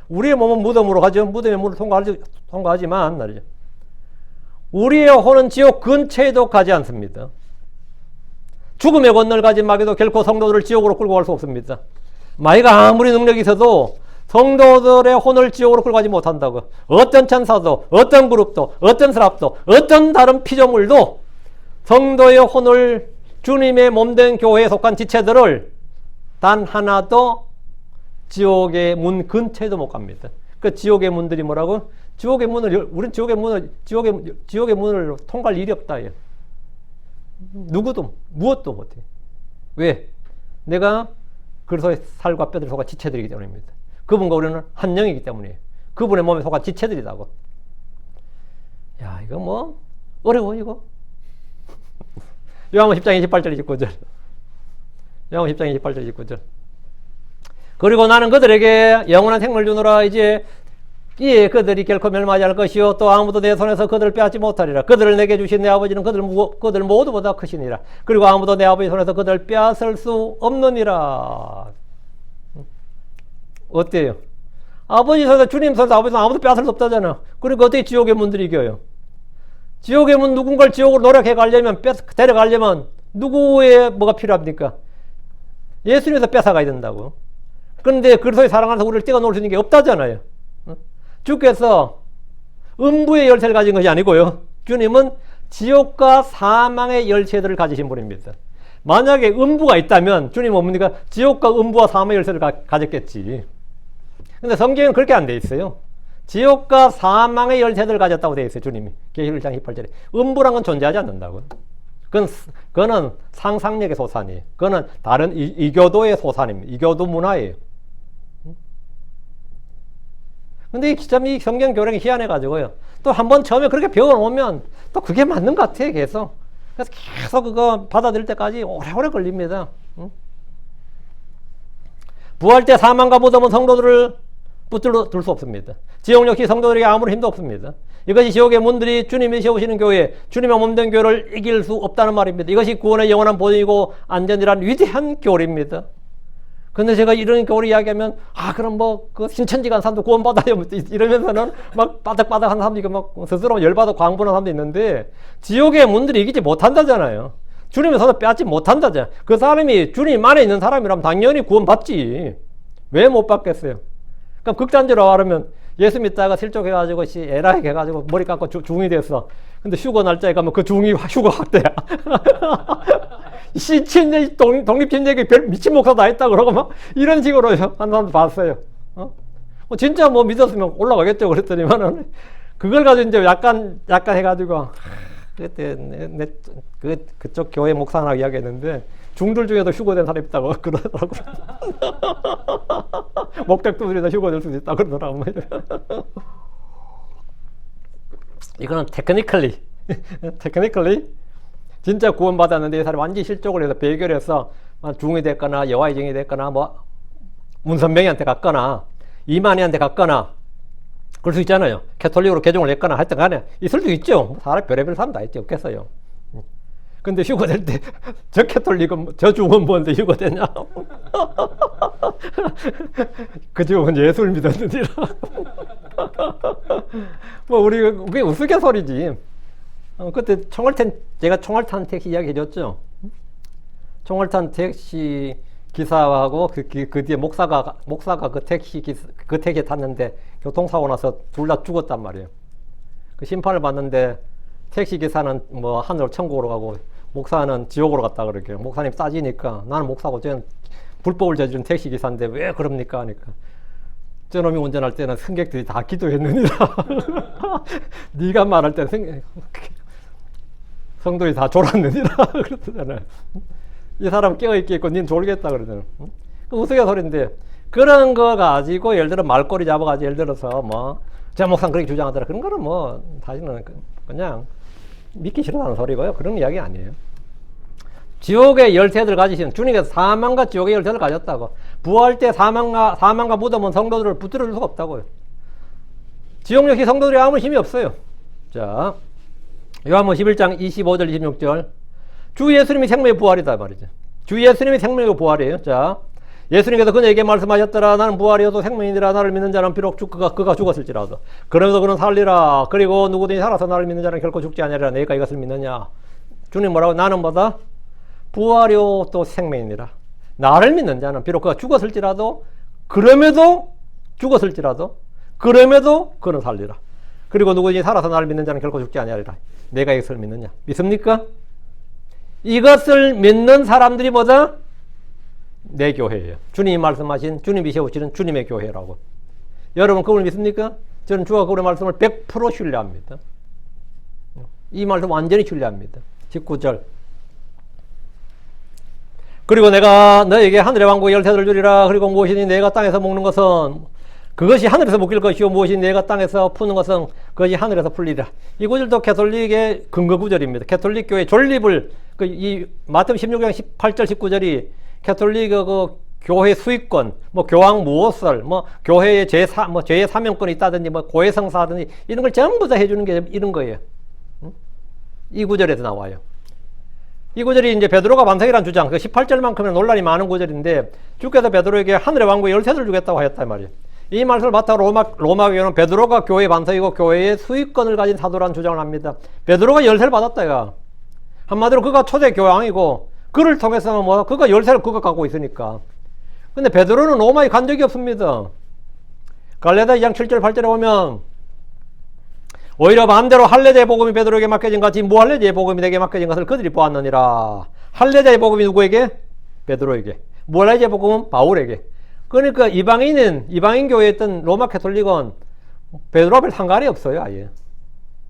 우리의 몸은 무덤으로 가죠. 무덤의 문을 통과하지만 말이죠. 우리의 혼은 지옥 근처에도 가지 않습니다. 죽음의 권능을 가진 마귀도 결코 성도들을 지옥으로 끌고 갈 수 없습니다. 마귀가 아무리 능력이 있어도 성도들의 혼을 지옥으로 끌고 가지 못한다고. 어떤 천사도, 어떤 그룹도, 어떤 사람도, 어떤 다른 피조물도 성도의 혼을 주님의 몸된 교회에 속한 지체들을 단 하나도 지옥의 문 근처에도 못 갑니다. 그 지옥의 문들이 뭐라고? 지옥의 문을, 우린 지옥의 문을 통과할 일이 없다. 예. 누구도, 무엇도 못해. 왜? 내가 그리스도의 살과 뼈들이 속한 지체들이기 때문입니다. 그분과 우리는 한 영이기 때문이에요. 그분의 몸에 속한 지체들이라고. 야, 이거 뭐, 어려워, 이거. 요한복음 10장 28절 29절. 요한복음 10장 28절 29절. 그리고 나는 그들에게 영원한 생명을 주노라. 이제 이에 그들이 결코 멸망하지 않을 것이요 또 아무도 내 손에서 그들을 빼앗지 못하리라. 그들을 내게 주신 내 아버지는 그들 모두보다 크시니라. 그리고 아무도 내 아버지 손에서 그들을 빼앗을 수 없느니라. 어때요? 아버지 손에서 주님 손에서 아버지 손에서 아무도 빼앗을 수 없다잖아. 그러니까 어떻게 지옥의 문들이 이겨요? 지옥의 문 누군가를 지옥으로 노력해 가려면 데려가려면 누구의 뭐가 필요합니까? 예수님에서 뺏어가야 된다고. 그런데 그리스도의 사랑 안에서 우리를 떼어 놓을 수 있는 게 없다잖아요. 주께서 음부의 열쇠를 가진 것이 아니고요. 주님은 지옥과 사망의 열쇠들을 가지신 분입니다. 만약에 음부가 있다면 주님은 뭡니까? 지옥과 음부와 사망의 열쇠를 가졌겠지. 근데 성경은 그렇게 안 돼 있어요. 지옥과 사망의 열쇠들을 가졌다고 돼 있어요. 주님이 계시록 1장 18절에. 음부란 건 존재하지 않는다고. 그거는 상상력의 소산이에요. 그거는 다른 이교도의 소산입니다. 이교도 문화예요. 근데 참 이 성경 교령이 희한해가지고요. 또 한번 처음에 그렇게 배워놓으면 또 그게 맞는 것 같아요, 계속. 그래서 계속 그거 받아들일 때까지 오래오래 걸립니다. 응? 부활 때 사망과 무덤은 성도들을 붙들어 둘 수 없습니다. 지옥 역시 성도들에게 아무런 힘도 없습니다. 이것이 지옥의 문들이 주님이 세우시는 교회, 주님의 몸된 교회를 이길 수 없다는 말입니다. 이것이 구원의 영원한 보존이고 안전이란 위대한 교리입니다. 근데 제가 이런 교리 이야기하면 그럼 뭐 그 신천지간 사람도 구원받아요 이러면서는 막 바닥바닥 하는 사람도 있고 막 스스로 열받아 광분한 사람도 있는데 지옥의 문들이 이기지 못한다잖아요. 주님의 손을 빼앗지 못한다잖아요. 그 사람이 주님 안에 있는 사람이라면 당연히 구원받지. 왜 못 받겠어요? 그럼 극단적으로 말하면 예수 믿다가 실족해가지고 에라이 해가지고 머리 감고 중이 됐어. 근데 휴거 날짜에 가면 그 중이 휴거 확대야. 신친제 독립신제기 별 미친 목사 다 했다 그러고 막 이런 식으로 한 사람도 봤어요. 진짜 뭐 믿었으면 올라가겠죠. 그랬더니만은 그걸 가지고 이제 약간 해가지고 그때 그쪽 교회 목사하고 이야기했는데 중들 중에도 휴거된 사람이 있다고 그러더라고. 목적 두드리다 휴거될 수도 있다고 그러더라고. 이거는 테크니컬리 진짜 구원받았는데 이 사람이 완전히 실족을 해서 배교를 해서 중이 됐거나 여와의정이 됐거나 뭐 문선명이한테 갔거나 이만희한테 갔거나 그럴 수 있잖아요. 캐톨릭으로 개종을 했거나 하여튼 간에 있을 수 있죠. 사람 별의별 사람 다 있지 없겠어요. 근데 휴거될 때 저 캐톨릭은 저 중은 뭔데 휴거되냐? 그 중은 예수를 믿었느니라. 뭐 우리 그게 우스갯소리지. 그때 제가 총알 탄 택시 이야기 해줬죠. 총알 탄 택시 기사하고 그 뒤에 목사가 그 택시에 탔는데 교통사고 나서 둘 다 죽었단 말이에요. 그 심판을 받는데 택시 기사는 뭐 하늘로 천국으로 가고 목사는 지옥으로 갔다 그러게요. 목사님 따지니까 나는 목사고 쟤는 불법을 저지른 택시 기사인데 왜 그럽니까 하니까 저놈이 운전할 때는 승객들이 다 기도했느니라. 네가 말할 때는 성도들이 다 졸았느니라 그랬잖아요. 이 사람 깨어있겠고 니는 졸겠다 그러잖아요. 그 우스갯소리인데 그런 거 가지고 예를 들어 말꼬리 잡아가지고 예를 들어서 뭐 제 목사는 그렇게 주장하더라 그런 거는 뭐 사실은 그냥 믿기 싫다는 소리고요. 그런 이야기 아니에요. 지옥의 열쇠들 가지신 주님께서 사망과 지옥의 열쇠를 가졌다고. 부활 때 사망과 무덤은 성도들을 붙들어 줄 수가 없다고요. 지옥 역시 성도들이 아무 힘이 없어요. 자, 요한복음 11장 25절 26절 주 예수님이 생명의 부활이다 말이죠. 주 예수님이 생명의 부활이에요. 자, 예수님께서 그에게 말씀하셨더라. 나는 부활이어도 생명이니라. 나를 믿는 자는 비록 그가 죽었을지라도 그러면서 그는 살리라. 그리고 누구든지 살아서 나를 믿는 자는 결코 죽지 아니하리라. 내가 이것을 믿느냐. 주님 뭐라고? 나는 뭐다? 부활이요 또 생명이니라. 나를 믿는 자는 비록 그가 죽었을지라도 그럼에도 그는 살리라. 그리고 누구든지 살아서 나를 믿는 자는 결코 죽지 아니하리라. 내가 이것을 믿느냐. 믿습니까? 이것을 믿는 사람들이 뭐다? 내 교회예요. 주님이 말씀하신 주님이 세우시는 주님의 교회라고. 여러분 그걸 믿습니까? 저는 주가 그분의 말씀을 100% 신뢰합니다. 이 말씀 완전히 신뢰합니다. 19절 그리고 내가 너에게 하늘의 왕국의 열쇠를 주리라. 그리고 무엇이니 내가 땅에서 먹는 것은 그것이 하늘에서 묶일 것이요 무엇이니 내가 땅에서 푸는 것은 그것이 하늘에서 풀리리라. 이 구절도 캐톨릭의 근거 구절입니다. 캐톨릭 교회 존립을 이 마태복음 16장 18절 19절이 캐톨릭 교회 수익권, 뭐 교황 무엇을, 뭐 교회의 죄의 사명권이 있다든지, 뭐 고해성사든지 이런 걸 전부 다 해주는 게 이런 거예요. 이 구절에서 나와요. 이 구절이 이제 베드로가 반석이라는 주장, 그 18절만큼은 논란이 많은 구절인데 주께서 베드로에게 하늘의 왕국의 열쇠를 주겠다고 하였단 말이에요. 이 말씀을 바탕으로 로마 교회는 베드로가 교회의 반석이고 교회의 수익권을 가진 사도라는 주장을 합니다. 베드로가 열쇠를 받았다 이거. 한마디로 그가 초대 교황이고 그를 통해서는 뭐 그가 열쇠를 그가 갖고 있으니까. 근데 베드로는 로마에 간 적이 없습니다. 갈라디아 2장 7절 8절에 보면 오히려 반대로 할례자의 복음이 베드로에게 맡겨진 같이 무할례자의 복음이 내게 맡겨진 것을 그들이 보았느니라. 할례자의 복음이 누구에게? 베드로에게. 무할례자의 복음은 바울에게. 그러니까 이방인 교회에 있던 로마 캐톨릭은 베드로 앞에 상관이 없어요, 아예.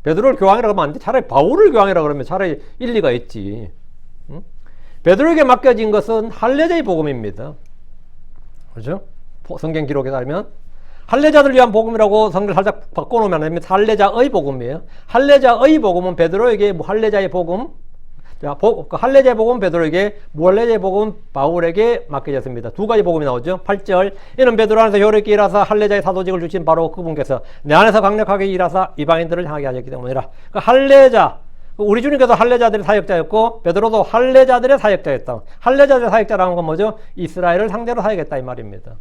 베드로를 교황이라고 하면 안 돼. 차라리 바울을 교황이라고 그러면 차라리 일리가 있지. 응? 베드로에게 맡겨진 것은 할례자의 복음입니다. 그렇죠? 성경 기록에 따르면 할례자들 위한 복음이라고 성경을 살짝 바꿔놓으면 안 됩니다. 할례자의 복음이에요. 할례자의 복음은 베드로에게 무할례자의 복음, 할례자의 복음은 베드로에게, 무할례자의 복음은 바울에게 맡겨졌습니다. 두 가지 복음이 나오죠. 8절 이는 베드로 안에서 효력있게 일하사 할례자의 사도직을 주신 바로 그분께서 내 안에서 강력하게 일하사 이방인들을 향하게 하셨기 때문이라. 그러니까 할례자, 우리 주님께서 할례자들의 사역자였고 베드로도 할례자들의 사역자였다. 할례자들의 사역자라는 건 뭐죠? 이스라엘을 상대로 사역했다 이 말입니다.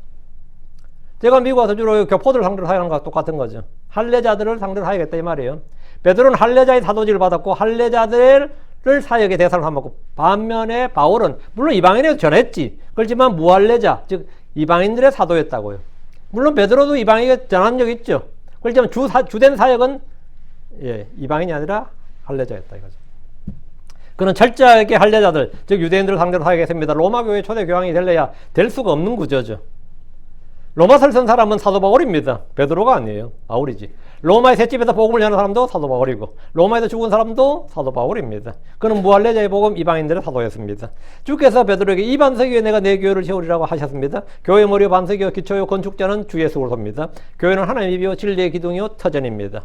제가 미국 와서 주로 교포들 상대로 사역하는 것과 똑같은 거죠. 할례자들을 상대로 사역했다 이 말이에요. 베드로는 할례자의 사도직을 받았고 할례자들을 사역의 대상을 삼았고, 반면에 바울은 물론 이방인에서 전했지. 그렇지만 무할례자, 즉 이방인들의 사도였다고요. 물론 베드로도 이방인에게 전한 적이 있죠. 그렇지만 주된 사역은 이방인이 아니라 할례자였다 이거죠. 그는 철저하게 할례자들, 즉 유대인들을 상대로 사역했습니다. 로마 교회 초대 교황이 될래야 될 수가 없는 구조죠. 로마서를 쓴 사람은 사도 바울입니다. 베드로가 아니에요. 바울이지. 로마의 셋집에서 복음을 여는 사람도 사도 바울이고 로마에서 죽은 사람도 사도 바울입니다. 그는 무할례자의 복음 이방인들의 사도였습니다. 주께서 베드로에게 이 반석 위에 내가 내 교회를 세우리라고 하셨습니다. 교회 머리 반석이요 기초요 건축자는 주 예수 그리스도입니다. 교회는 하나님의 입이요 진리의 기둥이요 터전입니다.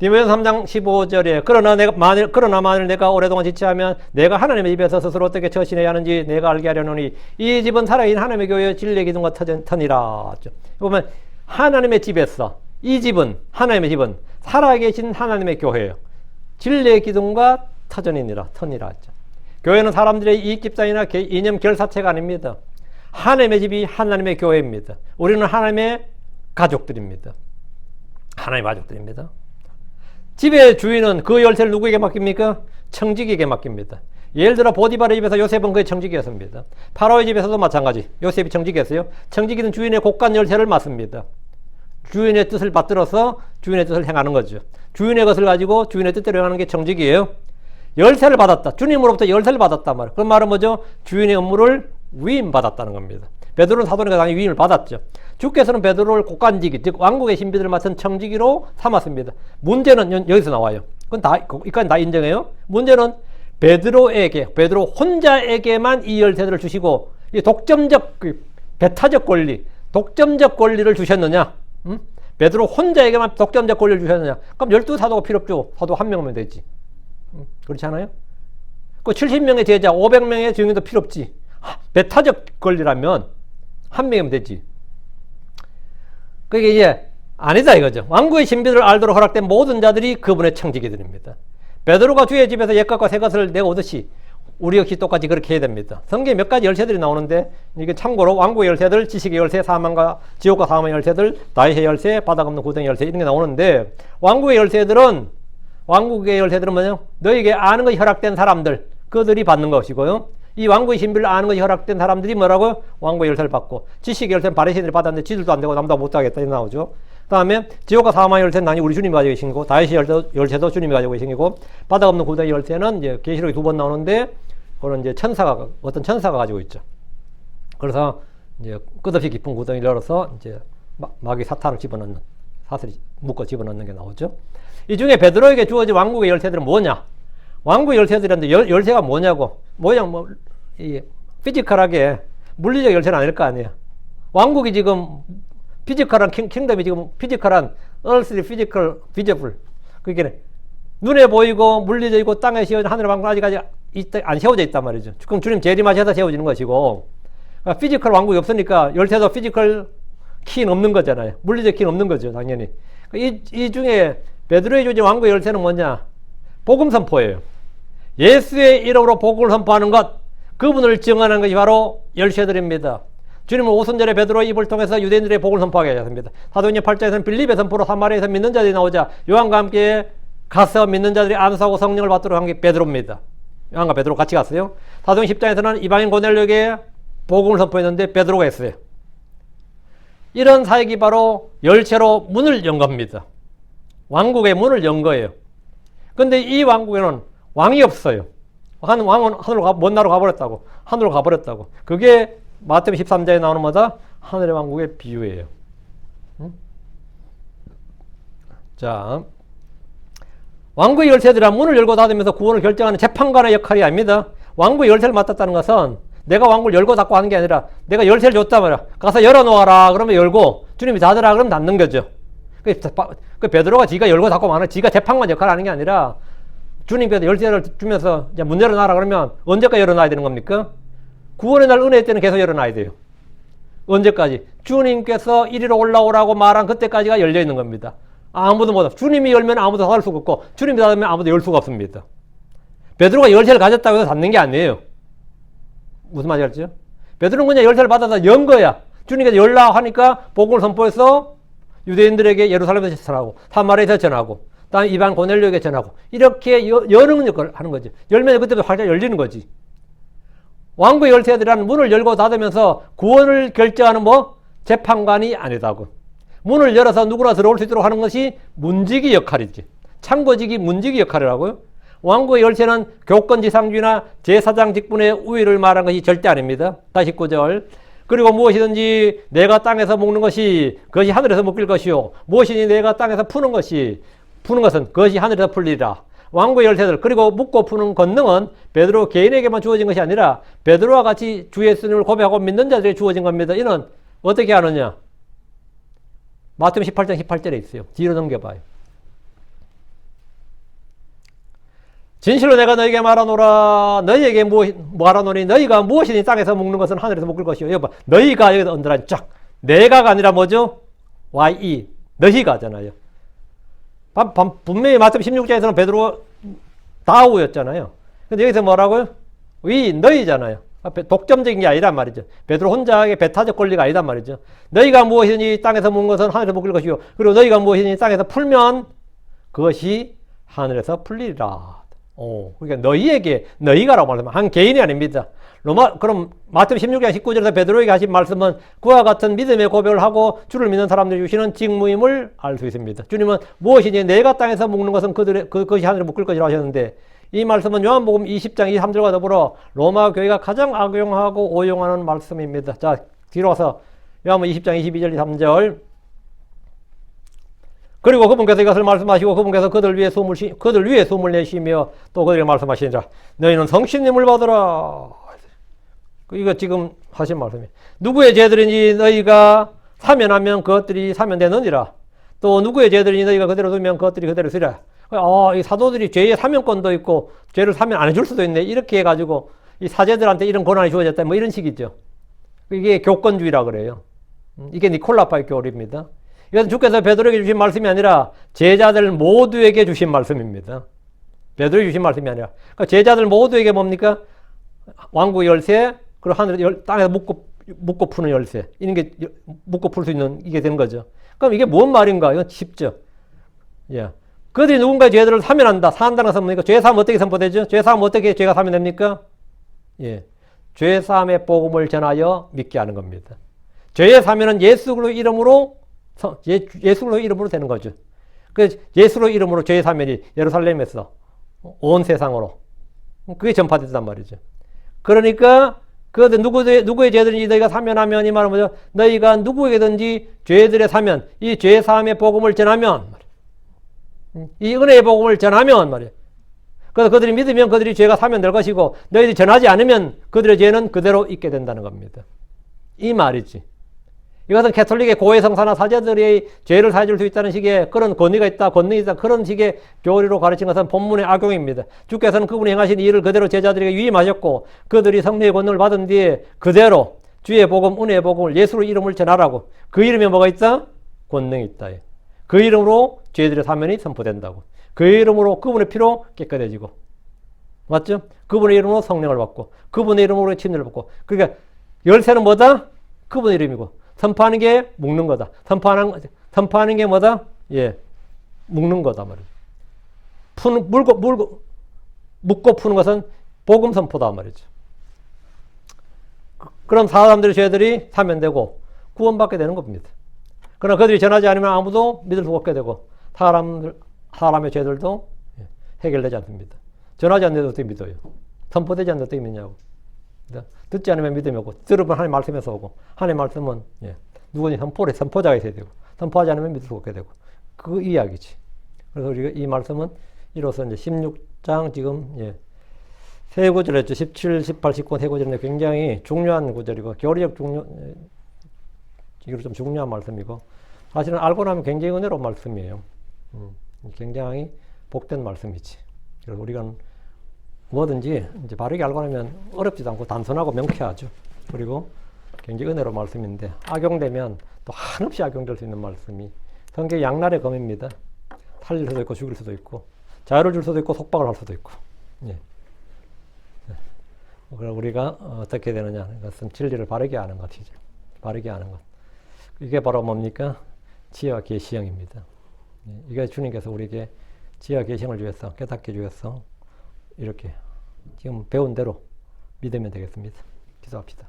디모데전서 3장 15절에 그러나 만일 내가 오랫동안 지체하면 내가 하나님의 입에서 스스로 어떻게 처신해야 하는지 내가 알게 하려노니 이 집은 살아있는 하나님의 교회의 진리의 기둥과 터니라. 보면 하나님의 집에서 이 집은 하나님의 집은 살아계신 하나님의 교회예요. 진리의 기둥과 터전이니라. 터니라. 교회는 사람들의 이익집단이나 이념 결사체가 아닙니다. 하나님의 집이 하나님의 교회입니다. 우리는 하나님의 가족들입니다. 하나님의 가족들입니다. 집의 주인은 그 열쇠를 누구에게 맡깁니까? 청지기에게 맡깁니다. 예를 들어 보디발의 집에서 요셉은 그의 청지기였습니다. 파라오의 집에서도 마찬가지. 요셉이 청지기였어요. 청지기는 주인의 곳간 열쇠를 맡습니다. 주인의 뜻을 받들어서 주인의 뜻을 행하는 거죠. 주인의 것을 가지고 주인의 뜻대로 행하는 게 청지기예요. 열쇠를 받았다. 주님으로부터 열쇠를 받았단 말이에요. 그 말은 뭐죠? 주인의 업무를 위임받았다는 겁니다. 베드로는 사도니까 당연히 위임을 받았죠. 주께서는 베드로를 곳간지기, 즉 왕국의 신비들을 맡은 청지기로 삼았습니다. 문제는 여기서 나와요. 그건 다 이까지 다 인정해요. 문제는 베드로 혼자에게만 이 열쇠들을 주시고 이 독점적 배타적 권리, 독점적 권리를 주셨느냐? 베드로 혼자에게만 독점적 권리를 주셨느냐? 그럼 12사도가 필요 없죠. 사도 한 명이면 되지. 그렇지 않아요? 그 70명의 제자, 500명의 증인도 필요 없지. 배타적 권리라면 한 명이면 되지. 그게 이제 아니다 이거죠. 왕국의 신비를 알도록 허락된 모든 자들이 그분의 청지기들입니다. 베드로가 주의 집에서 옛것과 새것을 내가 오듯이 우리 역시 똑같이 그렇게 해야 됩니다. 성경에 몇 가지 열쇠들이 나오는데 이게 참고로 왕국의 열쇠들, 지식의 열쇠, 사망과 지옥과 사망의 열쇠들, 다윗의 열쇠, 바닥 없는 구덩이 열쇠 이런 게 나오는데 왕국의 열쇠들은 뭐냐? 너에게 아는 것이 허락된 사람들, 그들이 받는 것이고요. 이 왕국의 신비를 아는 것이 허락된 사람들이 뭐라고? 왕국의 열쇠를 받고, 지식의 열쇠는 바리새인들이 받았는데 지들도 안 되고 남도 못하겠다 이렇게 나오죠. 그 다음에 지옥과 사망의 열쇠는 당연히 우리 주님이 가지고 계신 거고, 다윗의 열쇠도 주님이 가지고 계신 거고, 바닥 없는 구덩이 열쇠는 이제 계시록에 2번 나오는데 그거는 이제 어떤 천사가 가지고 있죠. 그래서 이제 끝없이 깊은 구덩이를 열어서 이제 마귀 사탄을 사슬이 묶어 집어넣는 게 나오죠. 이 중에 베드로에게 주어진 왕국의 열쇠들은 뭐냐? 왕국의 열쇠들인데 열쇠가 뭐냐고. 이 피지컬하게 물리적 열쇠는 아닐 거 아니에요. 왕국이 지금 피지컬한 킹덤이 지금 피지컬한 earthly physical visible. 그게 눈에 보이고 물리적이고 땅에 세워진 하늘의 왕국 아직까지 안 세워져 있단 말이죠. 그럼 주님 재림하셔서 세워지는 것이고, 피지컬 왕국이 없으니까 열쇠도 피지컬 키는 없는 거잖아요. 물리적 키는 없는 거죠, 당연히. 이 중에 베드로의 주어진 왕국의 열쇠는 뭐냐? 복음 선포예요. 예수의 이름으로 복음을 선포하는 것, 그분을 증언하는 것이 바로 열쇠들입니다. 주님은 오순절에 베드로의 입을 통해서 유대인들의 복음을 선포하게 하셨습니다. 사도행전 8장에서는 빌립의 선포로 사마리아에서 믿는 자들이 나오자 요한과 함께 가서 믿는 자들이 안수하고 성령을 받도록 한 게 베드로입니다. 요한과 베드로 같이 갔어요. 사도행전 10장에서는 이방인 고넬료에게 복음을 선포했는데 베드로가 했어요. 이런 사역이 바로 열쇠로 문을 연 겁니다. 왕국의 문을 연 거예요. 근데 이 왕국에는 왕이 없어요. 왕은 하늘로 먼 나라로 가버렸다고. 하늘로 가버렸다고. 그게 마태복음 13장에 나오는 뭐다? 하늘의 왕국의 비유예요. 자, 왕국의 열쇠들은 문을 열고 닫으면서 구원을 결정하는 재판관의 역할이 아닙니다. 왕국의 열쇠를 맡았다는 것은 내가 왕국을 열고 닫고 하는 게 아니라 내가 열쇠를 줬단 말이야. 가서 열어놓아라 그러면 열고 주님이 닫으라 그러면 닫는 거죠. 그 베드로가 지가 열고 닫고 하는 지가 재판관 역할을 하는 게 아니라 주님께서 열쇠를 주면서 이제 문 열어놔라 그러면 언제까지 열어놔야 되는 겁니까? 구원의 날 은혜의 때는 계속 열어놔야 돼요. 언제까지? 주님께서 이리로 올라오라고 말한 그때까지가 열려 있는 겁니다. 아무도 못, 주님이 열면 아무도 닫을 수가 없고 주님이 닫으면 아무도 열 수가 없습니다. 베드로가 열쇠를 가졌다고 해서 닫는 게 아니에요. 무슨 말인지 알죠? 베드로는 그냥 열쇠를 받아서 연 거야. 주님께서 열라 하니까 복음을 선포해서 유대인들에게 예루살렘에서 전하고 사마리아에서 전하고 다음에 이방 고넬료에게 전하고 이렇게 여는 역할을 하는 거지. 열면 그때부터 활짝 열리는 거지. 왕국의 열쇠들이란 문을 열고 닫으면서 구원을 결정하는 재판관이 아니다고. 문을 열어서 누구나 들어올 수 있도록 하는 것이 문지기 역할이지. 창고지기 문지기 역할이라고요. 왕국의 열쇠는 교권지상주의나 제사장 직분의 우위를 말하는 것이 절대 아닙니다. 19절. 그리고 무엇이든지 내가 땅에서 먹는 것이 그것이 하늘에서 먹힐 것이요. 무엇이든지 내가 땅에서 푸는 것은 그것이 하늘에서 풀리리라. 왕국의 열쇠들 그리고 묻고 푸는 권능은 베드로 개인에게만 주어진 것이 아니라 베드로와 같이 주 예수님을 고백하고 믿는 자들에게 주어진 겁니다. 이는 어떻게 하느냐? 마태복음 18장 18절에 있어요. 뒤로 넘겨봐요. 진실로 내가 너에게 말하노라. 너희에게 말하노니 너희가 무엇이든지 땅에서 먹는 것은 하늘에서 먹을 것이요. 여봐, 너희가 여기서 언더라인 쫙. 내가가 아니라 뭐죠? YE. 너희가 하잖아요. 분명히 마태복음 16장에서는 베드로 다우였잖아요. 근데 여기서 뭐라고요? 너희잖아요. 독점적인 게 아니란 말이죠. 베드로 혼자의 배타적 권리가 아니란 말이죠. 너희가 무엇이든지 땅에서 먹는 것은 하늘에서 먹을 것이요. 그리고 너희가 무엇이든지 땅에서 풀면 그것이 하늘에서 풀리리라. 그러니까 너희가라고 말하면 한 개인이 아닙니다. 그럼 마태복음 16장 19절에서 베드로에게 하신 말씀은 그와 같은 믿음의 고백을 하고 주를 믿는 사람들이 주시는 직무임을 알 수 있습니다. 주님은 무엇이든지 내가 땅에서 먹는 것은 그것이 하늘에 묶을 것이라 하셨는데 이 말씀은 요한복음 20장 23절과 더불어 로마 교회가 가장 악용하고 오용하는 말씀입니다. 자, 뒤로 와서 요한복음 20장 22절 23절. 그리고 그분께서 이것을 말씀하시고 그분께서 그들 위에 숨을 내쉬며 또 그들에게 말씀하시니라. 너희는 성신님을 받으라. 이거 지금 하신 말씀이에요. 누구의 죄들인지 너희가 사면하면 그것들이 사면되느니라. 또 누구의 죄들인지 너희가 그대로 두면 그것들이 그대로 쓰리라. 이 사도들이 죄의 사면권도 있고 죄를 사면 안 해줄 수도 있네. 이렇게 해가지고 이 사제들한테 이런 권한이 주어졌다. 이런 식이죠. 이게 교권주의라 그래요. 이게 니콜라파의 교리입니다. 이것은 주께서 베드로에게 주신 말씀이 아니라 제자들 모두에게 주신 말씀입니다. 베드로에게 주신 말씀이 아니라. 그러니까 제자들 모두에게 뭡니까? 왕국의 열쇠, 그리고 하늘 땅에서 묶고 푸는 열쇠. 이런 게 묶고 풀 수 있는 이게 되는 거죠. 그럼 이게 뭔 말인가? 이건 쉽죠. 예. 그들이 누군가의 죄들을 사면한다. 사한다는 것은 뭡니까? 죄 사함 어떻게 선포되죠? 죄 사함 어떻게 죄가 사면됩니까? 예. 죄 사함의 복음을 전하여 믿게 하는 겁니다. 죄의 사면은 예수 그리스도 이름으로 되는 거죠. 그 예수로 이름으로 죄의 사면이 예루살렘에서 온 세상으로 그게 전파됐단 말이죠. 그러니까 누구의 죄든지 너희가 사면하면 이 말은 뭐죠? 너희가 누구에게든지 죄들의 사면, 이 죄 사함의 복음을 전하면 이 은혜의 복음을 전하면 말이에요. 그래서 그들이 믿으면 그들이 죄가 사면될 것이고 너희들이 전하지 않으면 그들의 죄는 그대로 있게 된다는 겁니다. 이 말이지. 이것은 캐톨릭의 고해 성사나 사제들의 죄를 사해줄 수 있다는 식의 그런 권위가 있다, 권능이 있다, 그런 식의 교리로 가르친 것은 본문의 악용입니다. 주께서는 그분이 행하신 일을 그대로 제자들에게 위임하셨고 그들이 성령의 권능을 받은 뒤에 그대로 주의 복음, 은혜의 복음을 예수로 이름을 전하라고. 그 이름에 뭐가 있다? 권능이 있다. 그 이름으로 죄들의 사면이 선포된다고. 그 이름으로 그분의 피로 깨끗해지고. 맞죠? 그분의 이름으로 성령을 받고, 그분의 이름으로 침례를 받고. 그러니까 열쇠는 뭐다? 그분의 이름이고, 선포하는 게 묶는 거다. 선포하는 게 뭐다? 예, 묶는 거다 말이야. 묶고 푸는 것은 복음 선포다 말이죠. 그럼 사람들의 죄들이 사면되고 구원받게 되는 겁니다. 그러나 그들이 전하지 않으면 아무도 믿을 수 없게 되고 사람의 죄들도 해결되지 않습니다. 전하지 않는데도 어떻게 믿어요? 선포되지 않는데 어떻게 믿냐고. 듣지 않으면 믿음이 없고, 들으면 하나님 말씀에서 오고, 하나님 말씀은 누구니 선포자가 있어야 되고, 선포하지 않으면 믿을 수 없게 되고, 그 이야기지. 그래서 우리가 이 말씀은 이로써 이제 16장 지금 세 구절 했죠. 17, 18, 19 세 구절인데 굉장히 중요한 구절이고, 교리적 이거 좀 중요한 말씀이고, 사실은 알고 나면 굉장히 은혜로운 말씀이에요. 굉장히 복된 말씀이지. 그래서 우리가 뭐든지 이제 바르게 알고 나면 어렵지도 않고 단순하고 명쾌하죠. 그리고 굉장히 은혜로운 말씀인데, 악용되면 또 한없이 악용될 수 있는 말씀이 성경의 양날의 검입니다. 살릴 수도 있고 죽일 수도 있고 자유를 줄 수도 있고 속박을 할 수도 있고. 그럼 우리가 어떻게 되느냐 하는 것은 진리를 바르게 아는 것이죠. 바르게 아는 것. 이게 바로 뭡니까? 지혜와 계시형입니다. 이게 주님께서 우리에게 지혜와 계시형을 주셔서 깨닫게 주셔서 이렇게 지금 배운 대로 믿으면 되겠습니다. 기도합시다.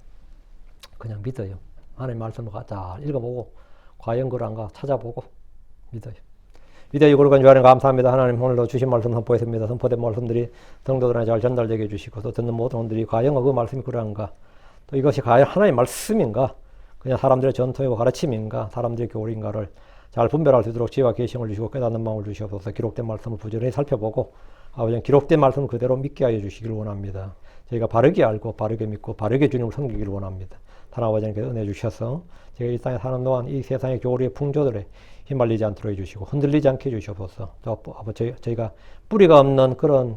그냥 믿어요. 하나님 말씀을 잘 읽어보고 과연 그런가 찾아보고 믿어요. 위대히 거룩한 주하나님 감사합니다. 하나님 오늘도 주신 말씀 선포했습니다. 선포된 말씀들이 성도들에게 잘 전달되게 해주시고 또 듣는 모든 분들이 과연 그 말씀이 그러한가, 또 이것이 과연 하나님의 말씀인가, 그냥 사람들의 전통이고 가르침인가, 사람들의 교리인가를 잘 분별할 수 있도록 지혜와 계시형을 주시고 깨닫는 마음을 주시옵소서. 기록된 말씀을 부지런히 살펴보고 아버지는 기록된 말씀을 그대로 믿게 하여 주시기를 원합니다. 저희가 바르게 알고 바르게 믿고 바르게 주님을 섬기기를 원합니다. 하나님 아버지께서 은혜 주셔서 제가 이 땅에 사는 동안 이 세상의 교리의 풍조들에 휘말리지 않도록 해주시고 흔들리지 않게 해주셔서 또 저희가 뿌리가 없는 그런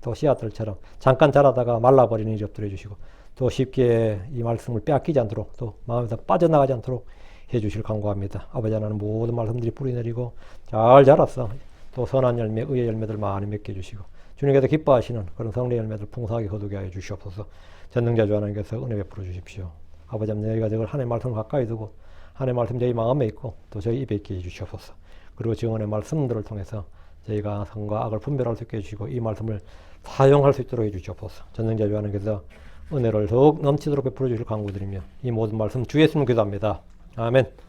또 씨앗들처럼 잠깐 자라다가 말라버리는 일이 없도록 해주시고 또 쉽게 이 말씀을 빼앗기지 않도록 또 마음에서 빠져나가지 않도록 해주실 간구합니다. 아버지 하나님 모든 말씀들이 뿌리 내리고 잘 자라서 또 선한 열매, 의의 열매들 많이 맺게 해주시고 주님께서 기뻐하시는 그런 성령의 열매들 풍성하게 거두게 하여 주시옵소서. 전능자 주 하나님께서 은혜 베풀어 주십시오. 아버지 하나님 저희가 저걸 하나님의 말씀을 가까이 두고 하나님의 말씀 저희 마음에 있고 또 저희 입에 있게 해주시옵소서. 그리고 증언의 말씀들을 통해서 저희가 선과 악을 분별할 수 있게 해주시고 이 말씀을 사용할 수 있도록 해주시옵소서. 전능자 주 하나님께서 은혜를 더욱 넘치도록 베풀어 주실 간구드리며 이 모든 말씀 주 예수님 기도합니다. 아멘.